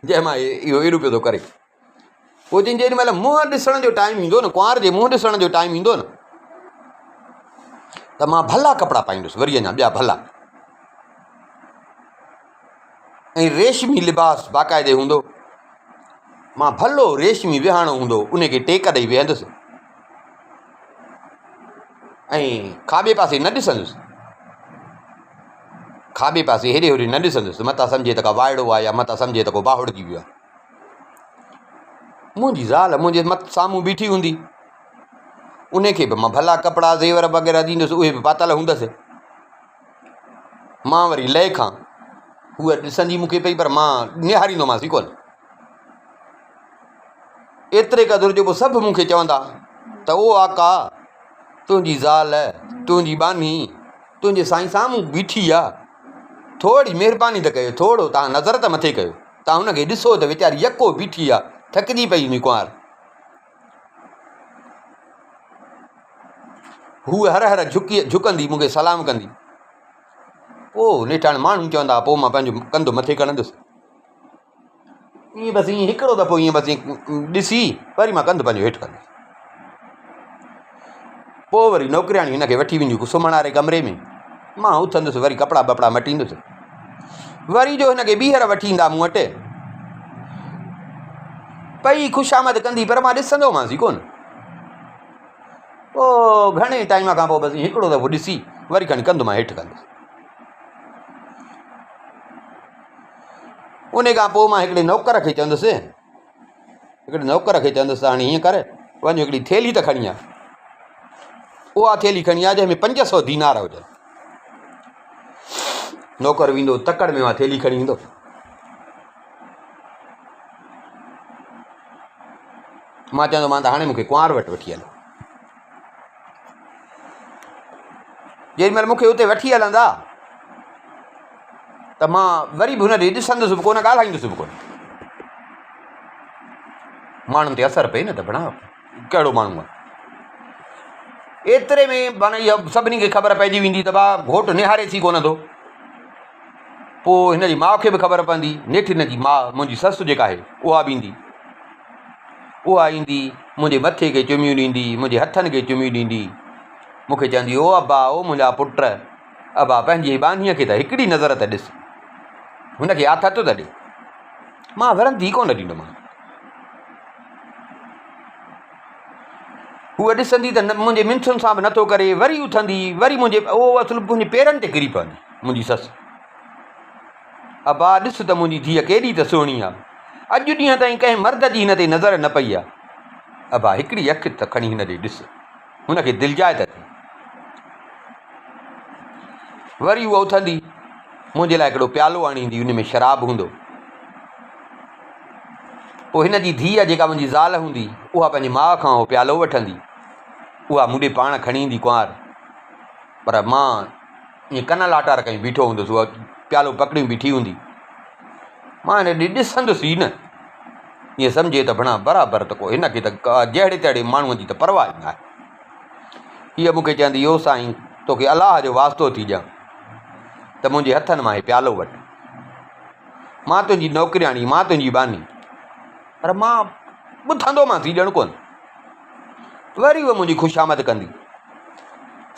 जंहिंमां इहो एॾो पियो थो करे। पोइ जिन जेॾीमहिल मुंहुं ॾिसण जो टाइम ईंदो न, कुंवार जे मुंहुं ॾिसण जो टाइम ईंदो न, त मां भला कपिड़ा पाईंदुसि, वरी अञा ॿिया भला, ऐं रेशमी लिबास बाक़ाइदे हूंदो, मां भलो रेशमी विहाणो हूंदो उन खे टेक ॾेई वेहंदुसि, ऐं खाॿे पासे न ॾिसंदुसि, खाॿे पासे हेॾे होॾे न ॾिसंदुसि, मतां सम्झे त का वाइड़ो आहे या मतां सम्झे त को बाहुड़जी वियो आहे। मुंहिंजी ज़ाल मुंहिंजे साम्हूं बीठी हूंदी, उन खे बि मां भला कपिड़ा ज़ेवर वग़ैरह ॾींदुसि, उहे बि पातल हूंदसि, मां वरी लय खां उहा ॾिसंदी मूंखे पई, पर मां निहारींदोमांसि कोन। एतिरे क़दुरु जो पोइ सभु मूंखे चवंदा त ओ आका तुंहिंजी ज़ाल तुंहिंजी बानी तुंहिंजे साईं साम्हूं बीठी आहे, थोरी महिरबानी त कयो, थोरो तव्हां नज़र त मथे कयो, तव्हां हुनखे ॾिसो त वीचारी यको बीठी आहे, थकिजी पई हुई कुंवार, हूअ हर हर झुकंदी मूंखे सलाम कंदी। पोइ नेठाण माण्हू चवंदा, पोइ मां पंहिंजो कंधु मथे खणंदुसि, ईअं बसि ईअं हिकिड़ो दफ़ो ईअं बसि ॾिसी वरी मां कंधु पंहिंजो हेठि कंदुसि। पोइ वरी नौकिरियाणी हिनखे वठी वेंदियूं सुम्हण वारे कमरे में, मां उथंदुसि, वरी कपिड़ा बपड़ा मटींदुसि, वरी जो हिनखे ॿीहर वठी ईंदा मूं वटि, पई ख़ुशामद कंदी, पर मां ॾिसंदोमांसि कोन। पोइ घणे टाइम खां पोइ बसि हिकिड़ो दफ़ो ॾिसी वरी खणी कंधु मां हेठि कंदुसि। उन खां पोइ मां हिकिड़े नौकर खे चवंदुसि, हाणे हीअं कर, वञ हिकिड़ी थेली त खणी आ, उहा थेली खणी आ जंहिंमें 500 दीनार हुजनि। नौकर वेंदो, तकड़ में उहा थेली खणी ईंदो, मां चवंदोमांसि हाणे मूंखे कुंवार वटि वठी हलो। जेॾीमहिल मूंखे उते वठी हलंदा त मां वरी बि हुन ॾे ॾिसंदुसि बि कोन, ॻाल्हाईंदुसि बि कोन। माण्हुनि ते असरु पए न त भणा कहिड़ो माण्हू आहे। एतिरे में माना इहा सभिनी खे ख़बर पइजी वेंदी त भाउ घोटु निहारे थी कोन थो। पोइ हिन जी माउ खे बि ख़बर पवंदी, नेठि जी माउ मुंहिंजी ससु जेका आहे उहा बि ईंदी, उहा ईंदी मुंहिंजे मथे खे चुमियूं ॾींदी, मुंहिंजे हथनि खे चुमियूं ॾींदी, मूंखे चवंदी ओ अबा ओ मुंहिंजा पुट, अबा पंहिंजी बानीअ खे त हिकिड़ी नज़र त ॾिस, हुनखे आथत त ॾे। मां वरंदी कोन ॾींदोमांसि, हूअ ॾिसंदी त मुंहिंजे मिंथुनि सां बि नथो करे, वरी उथंदी, वरी मुंहिंजे पेरनि ते किरी पवंदी मुंहिंजी ससु, अबा ॾिस त मुंहिंजी धीअ केॾी त सुहिणी आहे, अॼु ॾींहं ताईं कंहिं मर्द जी हिन ते नज़र न पई आहे, अबा हिकिड़ी अखि त खणी हिन ॾे ॾिस, हुनखे दिलि जाए त थिए। वरी उहा उथंदी, मुंहिंजे लाइ हिकिड़ो प्यालो आणींदी, उन में शराब हूंदो। पोइ हिन जी धीअ जेका मुंहिंजी ज़ाल हूंदी, उहा पंहिंजी माउ खां उहो प्यालो वठंदी, उहा मूंॾे पाण खणी ईंदी कुंवार। पर मां ईअं कन लाटार कहीं बीठो हूंदुसि, उहा प्यालो पकड़ी बीठी हूंदी। मां हिन ॾे ॾिसंदुसि ई न, ईअं सम्झे त भणा बराबरि त को हिनखे त जहिड़े तहिड़े माण्हूअ जी त परवाह ई न आहे। हीअ मूंखे चवंदी, यो साईं तोखे अलाह जो वास्तो थी ॾियां त मुंहिंजे हथनि मां हे प्यालो वठि, मां तुंहिंजी नौकिरियाणी, मां तुंहिंजी बानी। पर मां ॿुधंदो मां थी ॼण कोन। वरी उहा मुंहिंजी ख़ुशामद कंदी,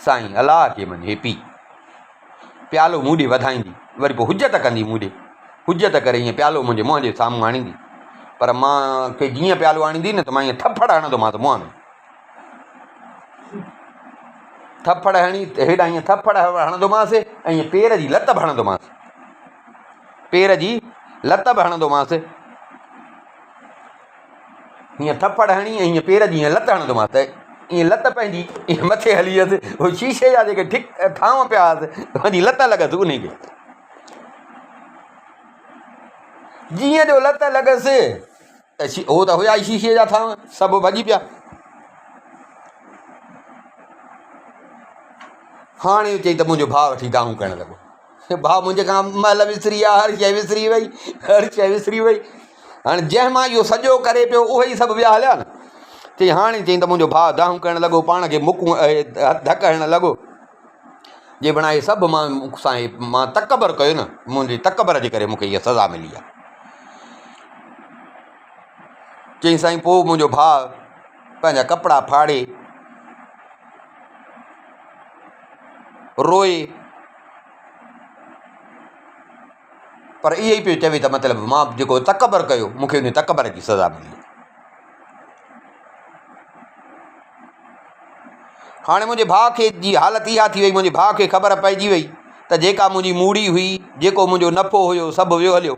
साईं अलाह खे मञ, हे पी। प्यालो मूं ॾे वधाईंदी, वरी पोइ हुजत कंदी मूं ॾे, हुजत करे ईअं प्यालो मुंहिंजे मुंहं जे साम्हूं आणींदी। पर मां खे जीअं प्यालो आणींदी न, त मां ईअं थप्पड़ हणंदोमांसि मुंहं में, थप्पड़ हणी हेॾां ईअं थप्पड़ हणंदोमांसि ऐं ईअं पेर जी लत बि हणंदोमांसि, पेर जी लत बि हणंदोमांसि, हीअं थप्पड़ हणी ऐं हीअं पेर जी हीअं लत हणंदोमांसि त ईअं लत पंहिंजी ईअं मथे हली वियसि। उहो शीशे जा जेके ठांव पिया हुअसि, पंहिंजी लत लॻसि उन खे। जीअं जो लत लॻसि त उहो त हुया ई शीशे जा ठांव, सभु भॼी पिया। हाणे चई त मुंहिंजो भाउ वठी दाहूं करणु लॻो। भाउ मुंहिंजे खां महिल विसरी आहे, हर शइ विसरी वई, हर शइ विसरी वई। हाणे जंहिं मां इहो सॼो करे पियो उहे ई सभु ॿिया हलिया न। चई हाणे चई त मुंहिंजो भाउ दाहूं करणु लॻो, पाण खे मुकूं धक हणणु लॻो। जे बणा इहे सभु मां तकबर कयो न, मुंहिंजी तकबर जे करे मूंखे इहा सज़ा मिली आहे। चई साईं पोइ मुंहिंजो भाउ पंहिंजा कपिड़ा फाड़े रोए, पर इहे ई पियो चवे त मतिलबु मां जेको तकबर कयो मूंखे उन तकबर जी सज़ा मिली। हाणे मुंहिंजे भाउ खे जी हालति इहा थी वई, मुंहिंजे भाउ खे ख़बर पइजी वई त जेका मुंहिंजी मूड़ी हुई, जेको मुंहिंजो नफ़ो हुयो, सभु वियो हलियो।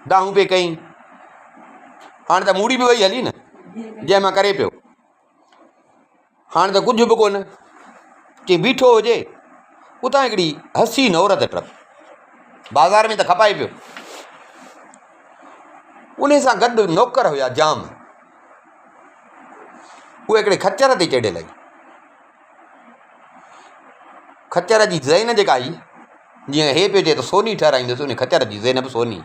दाहूं पे कई, हाणे त मूड़ी बि वई हली न जंहिं मां करे पियो। हाणे त कुझु बि कोन। चई बीठो हुजे, उतां हिकिड़ी हसीन औरत टप, बाज़ार में त खपाए पियो। उन सां गॾु नौकर हुया जाम, उहे हिकिड़े खच्चर ते चढ़ियल आई। खच्चर जी ज़ैन जेका आई, जीअं हे पियो चए त सोनी ठहिराईंदुसि, उन खच्चर जी ज़ैन बि सोनी।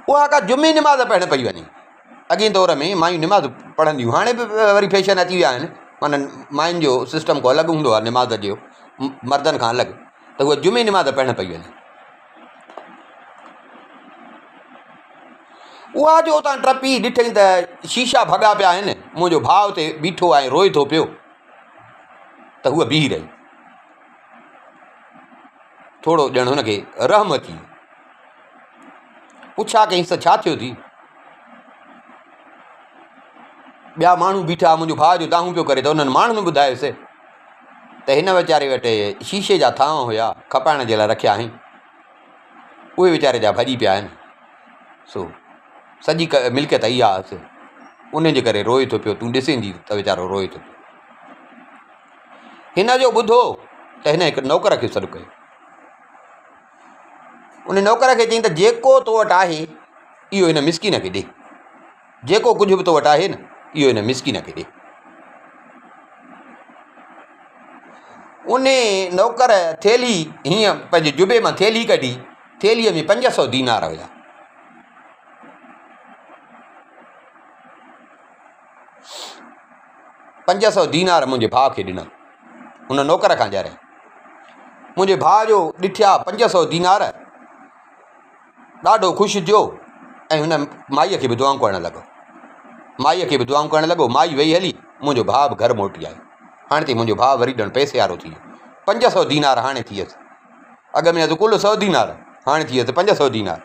उहा का जुमे निमाज़ पढ़णु पई वञे। अॻे दौर में मायूं निमाज़ पढ़ंदियूं, हाणे बि वरी फैशन अची विया आहिनि, माना मायुनि जो सिस्टम को अलॻि हूंदो आहे निमाज़ जो, मर्दनि खां अलॻि। त उहा जुमे निमाज़ पढ़णु पई वञे। उहा जो उतां टपी ॾिठई त शीशा भॻा पिया आहिनि, मुंहिंजो भाउ उते बीठो आहे, रोए थो पियो, त हूअ बीह रही। थोरो ॼण हुनखे रहम अची, पुछा कईंसि त छा थियो थी। ॿिया माण्हू बीठा, मुंहिंजो भाउ जो दाहूं पियो करे, त उन्हनि माण्हुनि ॿुधायोसि त हिन वीचारे वटि शीशे जा थांव हुया, खपाइण जे लाइ रखिया आहिनि, उहे वीचारे जा भॼी पिया आहिनि। सो सॼी मिल्कियत इहा हुअसि, उन जे करे रोए थो पियो। तूं ॾिसेंदी त वीचारो रोए थो पियो। हिन जो ॿुधो त हिन हिकु नौकर खे सॾु कयो। उन नौकर खे चई त जेको तो वटि आहे इहो हिन मिसकिन खे ॾे, जेको कुझु बि तो वटि आहे न इहो हिन मिसकिन खे ॾे। उन नौकर थेली हीअं पंहिंजे जुबे मां थेली कढी, थेलीअ में 500 दीनार हुया। $500 दीनार मुंहिंजे भाउ खे ॾिना, हुन नौकर खां ॼारे। मुंहिंजे भाउ जो ॾिठिया 500 दीनार, ॾाढो ख़ुशि थियो ऐं हुन माईअ खे बि दुआऊं करणु लॻो। माईअ खे बि दुआऊं करणु लॻो। माई वेई हली, मुंहिंजो भाउ बि घरु मोटी आयो। हाणे त मुंहिंजो भाउ वरी ॼण पैसे वारो थी वियो। 500 दीनार हाणे थी वियसि। अॻ में अॼु कुल 100 दीनार, हाणे थी वियसि 500 दीनार।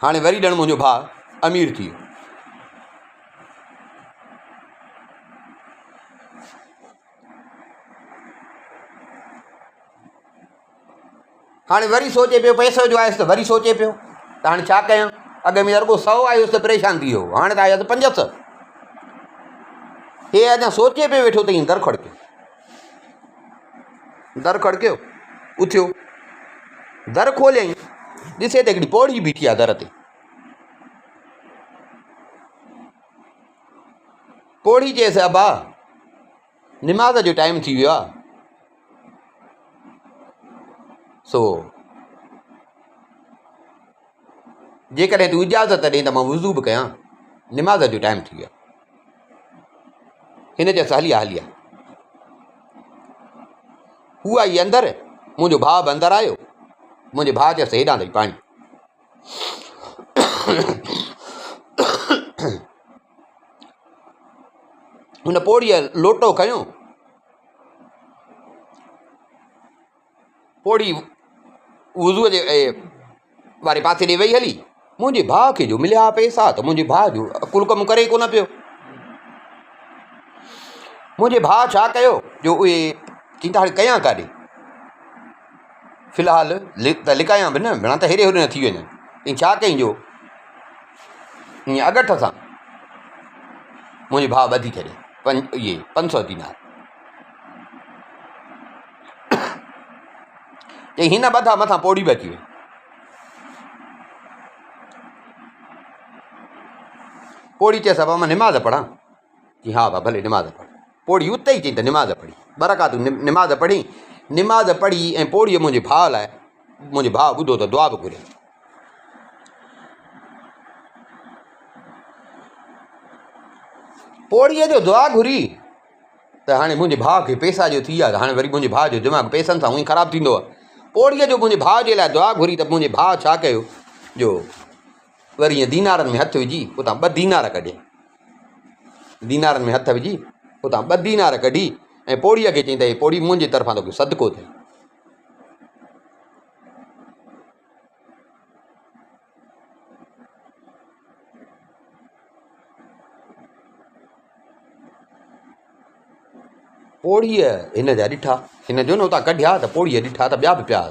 हाणे वरी ॼण मुंहिंजो भाउ अमीर थी वियो। हाणे वरी सोचे पियो, पैसो जो आयसि त वरी सोचे पियो त हाणे छा कयां। अॻे में रुगो 100 आयुसि त परेशान थी वियो, हाणे त आयासीं 500। हे अञा सोचे पियो वेठो अथई दर खड़कियो, उथियो, दर खोलियईं, ॾिसे त हिकिड़ी पौड़ी बीठी आहे दर ते। पौड़ी चएसि अबा निमाज़ जो टाइम थी वियो आहे, सो जेकॾहिं तूं इजाज़त ॾे त मां वुज़ू बि कयां, निमाज़ जो टाइम थी वियो आहे। हिन चयसि हली आ। हू आई अंदरि, मुंहिंजो भाउ बि अंदरि आयो। मुंहिंजे भाउ चयसि हेॾां अथई पाणी। हुन पौड़ीअ लोटो खयो, पौड़ी वुज़ूअ जे वारे पासे ॾे वेही हली। मुंहिंजे भाउ खे जो मिलिया पैसा त मुंहिंजे भाउ जो अकुल कमु करे कोन पियो। मुंहिंजे भाउ छा कयो जो उहे चई त हाणे कयां काॾे, फ़िलहालु त लिकायां बि न, भेणा त हेॾे होॾे न थी वञनि। चई छा कई जो ईअं अगठ सां मुंहिंजे भाउ ॿधी छॾे 500 दीनार। चई हिन ॿधा मथां पौड़ी बि अची वई। पौड़ी चयसि बाबा मां निमाज़ पढ़ां? चई हा बाबा भले निमाज़ पढ़। पौड़ी उते ई चई त निमाज़ पढ़ी, बरक़ातू निमाज़ पढ़ी ऐं पौड़ीअ मुंहिंजे भाउ लाइ, मुंहिंजे भाउ ॿुधो त दुआ बि घुरियईं। पौड़ीअ जो दुआ घुरी त हाणे मुंहिंजे भाउ खे पैसा जो थी विया, त हाणे वरी मुंहिंजे भाउ जो दिमाग़ु पैसनि सां उअई ख़राबु थींदो आहे। पौड़ीअ जो मुंहिंजे भाउ जे लाइ दुआ घुरी त मुंहिंजे भाउ छा कयो जो वरी ईअं दीनारनि में हथु विझी उतां 2 दीनार कढिया, दीनारनि में हथु विझी उतां 2 दीनार कढी ऐं पौड़ीअ खे चई त हे पौड़ी मुंहिंजे तरफ़ां तोखे सदको थिए। पौड़ीअ हिन जा ॾिठा, हिन जो न उतां कढिया त पौड़ीअ ॾिठा त ॿिया बि पिया,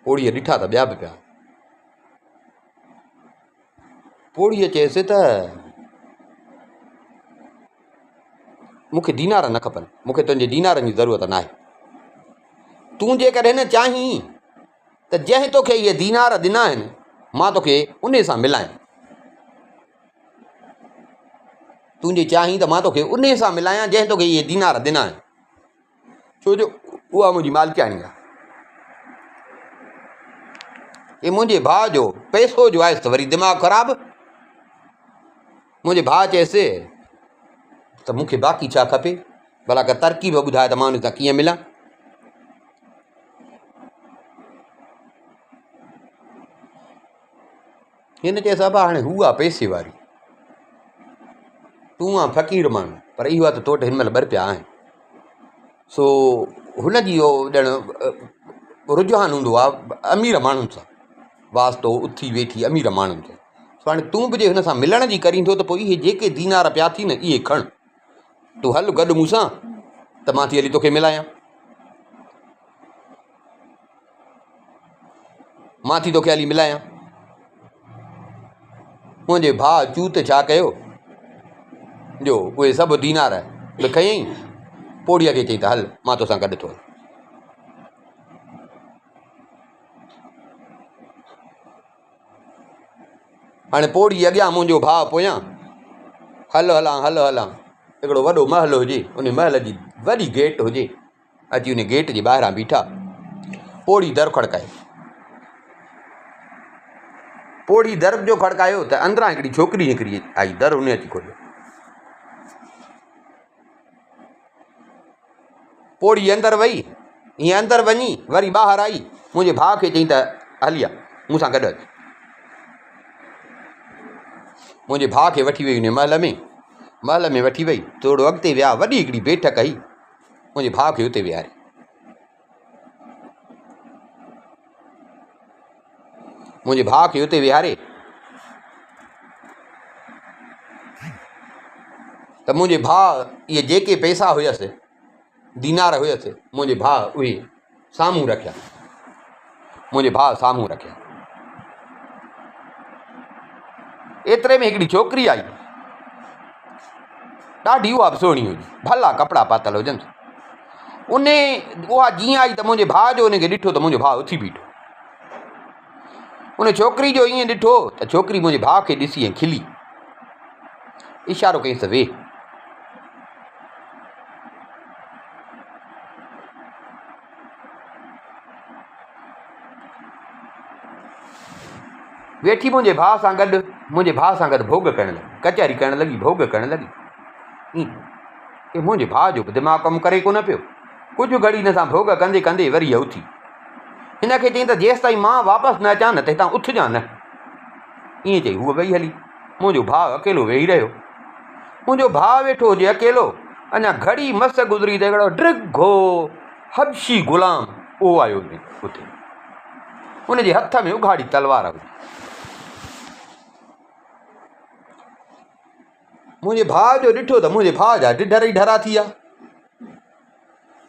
पौड़ीअ ॾिठा त ॿिया बि पिया। पौड़ीअ चयसि त मूंखे दीनार न खपनि, मूंखे तुंहिंजे दीनारनि जी ज़रूरत न आहे। तूं जेकॾहिं न चाहीं त जंहिं तोखे इहे दीनार ॾिना आहिनि मां तोखे उन सां मिलायां, तूं जे चाहीं त मां तोखे उन सां मिलायां जंहिं तोखे इहे दीनार ॾिना आहिनि, छो जो उहा मुंहिंजी मालिकाणी आहे। हे मुंहिंजे भाउ जो पैसो जो आहे त वरी दिमाग़ु ख़राबु। मुंहिंजे भाउ चयसि त मूंखे बाक़ी छा खपे, भला का तरकीब ॿुधाए त मां उन सां कीअं मिलां। हिन चयसि अबा हाणे हू आहे पैसे वारी, तूं आहे फ़क़ीर माण्हू, पर इहो आहे त तो वटि हिन महिल 2 रुपया आहिनि। सो हुनजी इहो ॼण रुझान हूंदो आहे अमीर माण्हुनि सां, वास्तो उथी वेठी अमीर माण्हुनि सां। सो हाणे तूं बि जे हुन सां मिलण जी करींदो त पोइ इहे जेके दीनार पिया थी न इहे खण, तूं हल गॾु मूंसां त मां थी हली तोखे मिलायां, मां थी तोखे हली मिलायां। मुंहिंजे भाउ चूत छा कयो जो उहे सभु दीनार बि खयईं, पौड़ीअ खे चई त हल मां तोसां गॾु थो। हाणे पौड़ी अॻियां मुंहिंजो भाउ पोयां, हल हलां हिकिड़ो वॾो महल हुजे, उन महल जी वॾी गेट हुजे, अची उन गेट जे ॿाहिरां बीठा। पौड़ी दर खड़काए, पौड़ी दर जो खड़कायो त अंदरां हिकिड़ी छोकिरी निकिरी आई, दर उन अची खोलियो। पौड़ी अंदरि वई, हीअं अंदरि वञी वरी ॿाहिरि आई, मुंहिंजे भाउ खे चई त हली आ मूंसां गॾु अच। मुंहिंजे भाउ खे वठी वई उन महल में वठी वई, थोरो अॻिते विया, वॾी हिकिड़ी बैठक कई, मुंहिंजे भाउ खे उते विहारे। मुंहिंजे भाउ खे उते विहारे त मुंहिंजे भाउ इहे जेके पैसा हुयसि, दीनार हुयसि, मुंहिंजे भाउ उहे साम्हूं रखिया, मुंहिंजे भाउ साम्हूं रखिया। एतिरे में हिकिड़ी छोकिरी आई, ॾाढी उहा बि सुहिणी हुई, भला कपिड़ा पातल हुजनि। उहा जीअं आई त मुंहिंजे भाउ जो उनखे ॾिठो त मुंहिंजो भाउ उथी बीठो। उन छोकिरी जो ईअं ॾिठो त छोकिरी मुंहिंजे भाउ खे ॾिसी ऐं खिली, इशारो कईंसि त वेह। वेठी मुंहिंजे भाउ सां गॾु भोग करणु लॻी, कचहरी करणु लॻी, भोग करणु लॻी। मुंहिंजे भाउ जो बि दिमाग़ु कमु करे कोन पियो। कुझु घड़ी हिन सां भोग कंदे कंदे वरी उथी। हिन खे चई त जेसि ताईं मां वापसि न अचां न तेसितां उथजां न। ईअं चई हूअ वेही हली। मुंहिंजो भाउ अकेलो वेही रहियो। मुंहिंजो भाउ वेठो हुजे अकेलो, अञा घड़ी मस गुज़री त हिकिड़ो ड्रिघो हबशी ग़ुलाम उहो आयो उते। उनजे हथ में उघाड़ी तलवार हुई। मुंहिंजे भाउ जो ॾिठो त मुंहिंजे भाउ जा ढिढर ई ढरा थी विया।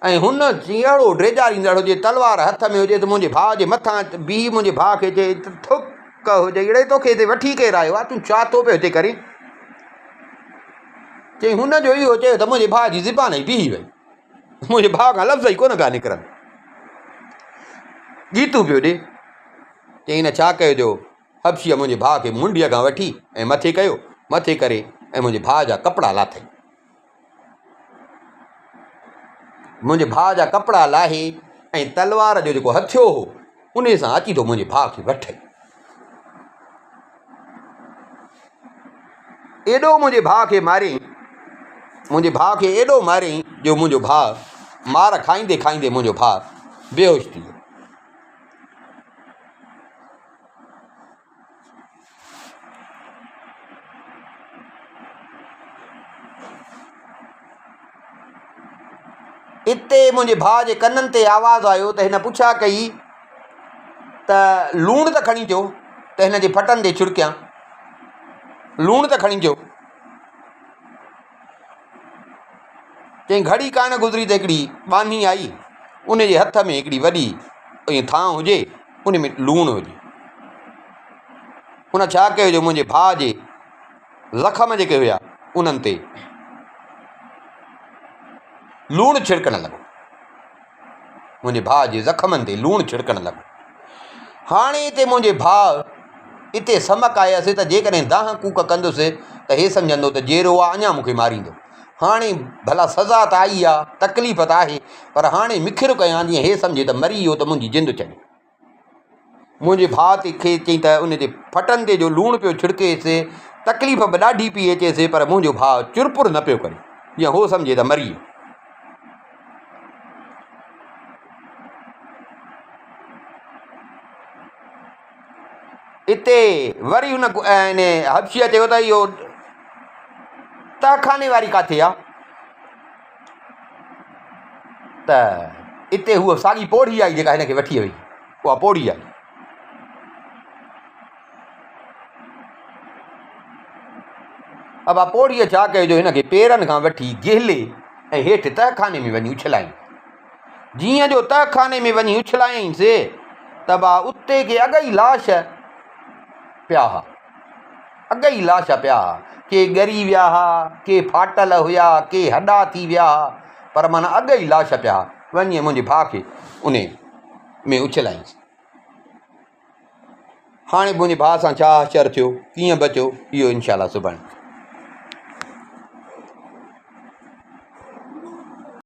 ऐं हुन अहिड़ो ड्रेजारींदड़ हुजे, तलवार हथ में हुजे त मुंहिंजे भाउ जे मथां बीह मुंहिंजे भाउ खे चए त थुक हुजे, अहिड़े तोखे हिते वठी केरु आयो आहे, तूं छा थो पियो हिते करे? चई हुन जो इहो चयो त मुंहिंजे भाउ जी ज़बान ई बीही वई। मुंहिंजे भाउ खां लफ़्ज़ ई कोन पिया निकिरनि, गीतूं पियो ॾे। चई हिन छा कयो जो हबशीअ मुंहिंजे भाउ खे मुंडीअ खां वठी ऐं मथे कयो, मथे करे ऐं मुंहिंजे भाउ जा कपिड़ा लाथई। मुंहिंजे भाउ जा कपिड़ा लाहे ऐं तलवार जो जेको हथियो हो उन सां अची थो मुंहिंजे भाउ खे वठई। एॾो मुंहिंजे भाउ खे मारियईं, मुंहिंजे भाउ खे एॾो मारियईं जो मुंहिंजो भाउ मार खाईंदे खाईंदे मुंहिंजो भाउ बेहोश थी वियो। इते मुंहिंजे भाउ जे कननि ते आवाज़ु आयो त हिन पुछा कई त लूणु त खणी अचो त हिन जे फटनि ते छिड़कियां, लूणु त खणी अचो। चई घड़ी कान गुज़री त हिकिड़ी बानी आई, उन जे हथ में हिकिड़ी वॾी ईअं थां हुजे, उन में लूणु हुजे। हुन छा कयो जो मुंहिंजे भाउ जे ज़ख़म जेके हुया उन्हनि ते लूणु छिड़कणु लॻो। मुंहिंजे भाउ जे ज़ख़मनि ते लूणु छिड़कणु लॻो। हाणे हिते मुंहिंजे भाउ हिते समक आयसि त जेकॾहिं दाह कूक कंदुसि त हे सम्झंदो त जेरो आहे अञा मूंखे मारींदो। हाणे भला सज़ा त आई आहे, तकलीफ़ त आहे, पर हाणे मिखिर कयां जीअं हे सम्झे त मरी वियो त मुंहिंजी जिंदु चढ़ी। मुंहिंजे भाउ ते खे चई त उन ते फटनि ते जो लूणु पियो छिड़केसि, तकलीफ़ बि ॾाढी पई अचेसि, पर मुंहिंजो भाउ चुरपुर न पियो करे, जीअं हो सम्झे त मरी वियो। हिते वरी हुन हबशीअ चयो त इहो तहखाने वारी किथे आहे? त हिते हूअ साॻी पोड़ी आई जेका हिनखे वठी वई, उहा पोड़ी आई। अब पोड़ीअ छा कयो जो हिनखे पेरनि खां वठी गिहले ऐं हेठि तहखाने में वञी उछलायईं। जीअं जो तहखाने में वञी उछलायईंसि त उते के अगई लाश पिया हुआ, अगई लाश पिया हुआ, के ॻरी विया हुआ, के फाटल हुया, के हॾा थी विया हुआ, पर माना अगई लाश पिया हुआ। वञी मुंहिंजे भाउ खे उन में उछलायईंसि। हाणे मुंहिंजे भाउ सां छा शर थियो, कीअं बचियो, इहो इंशाअल्लाह सुभाणे।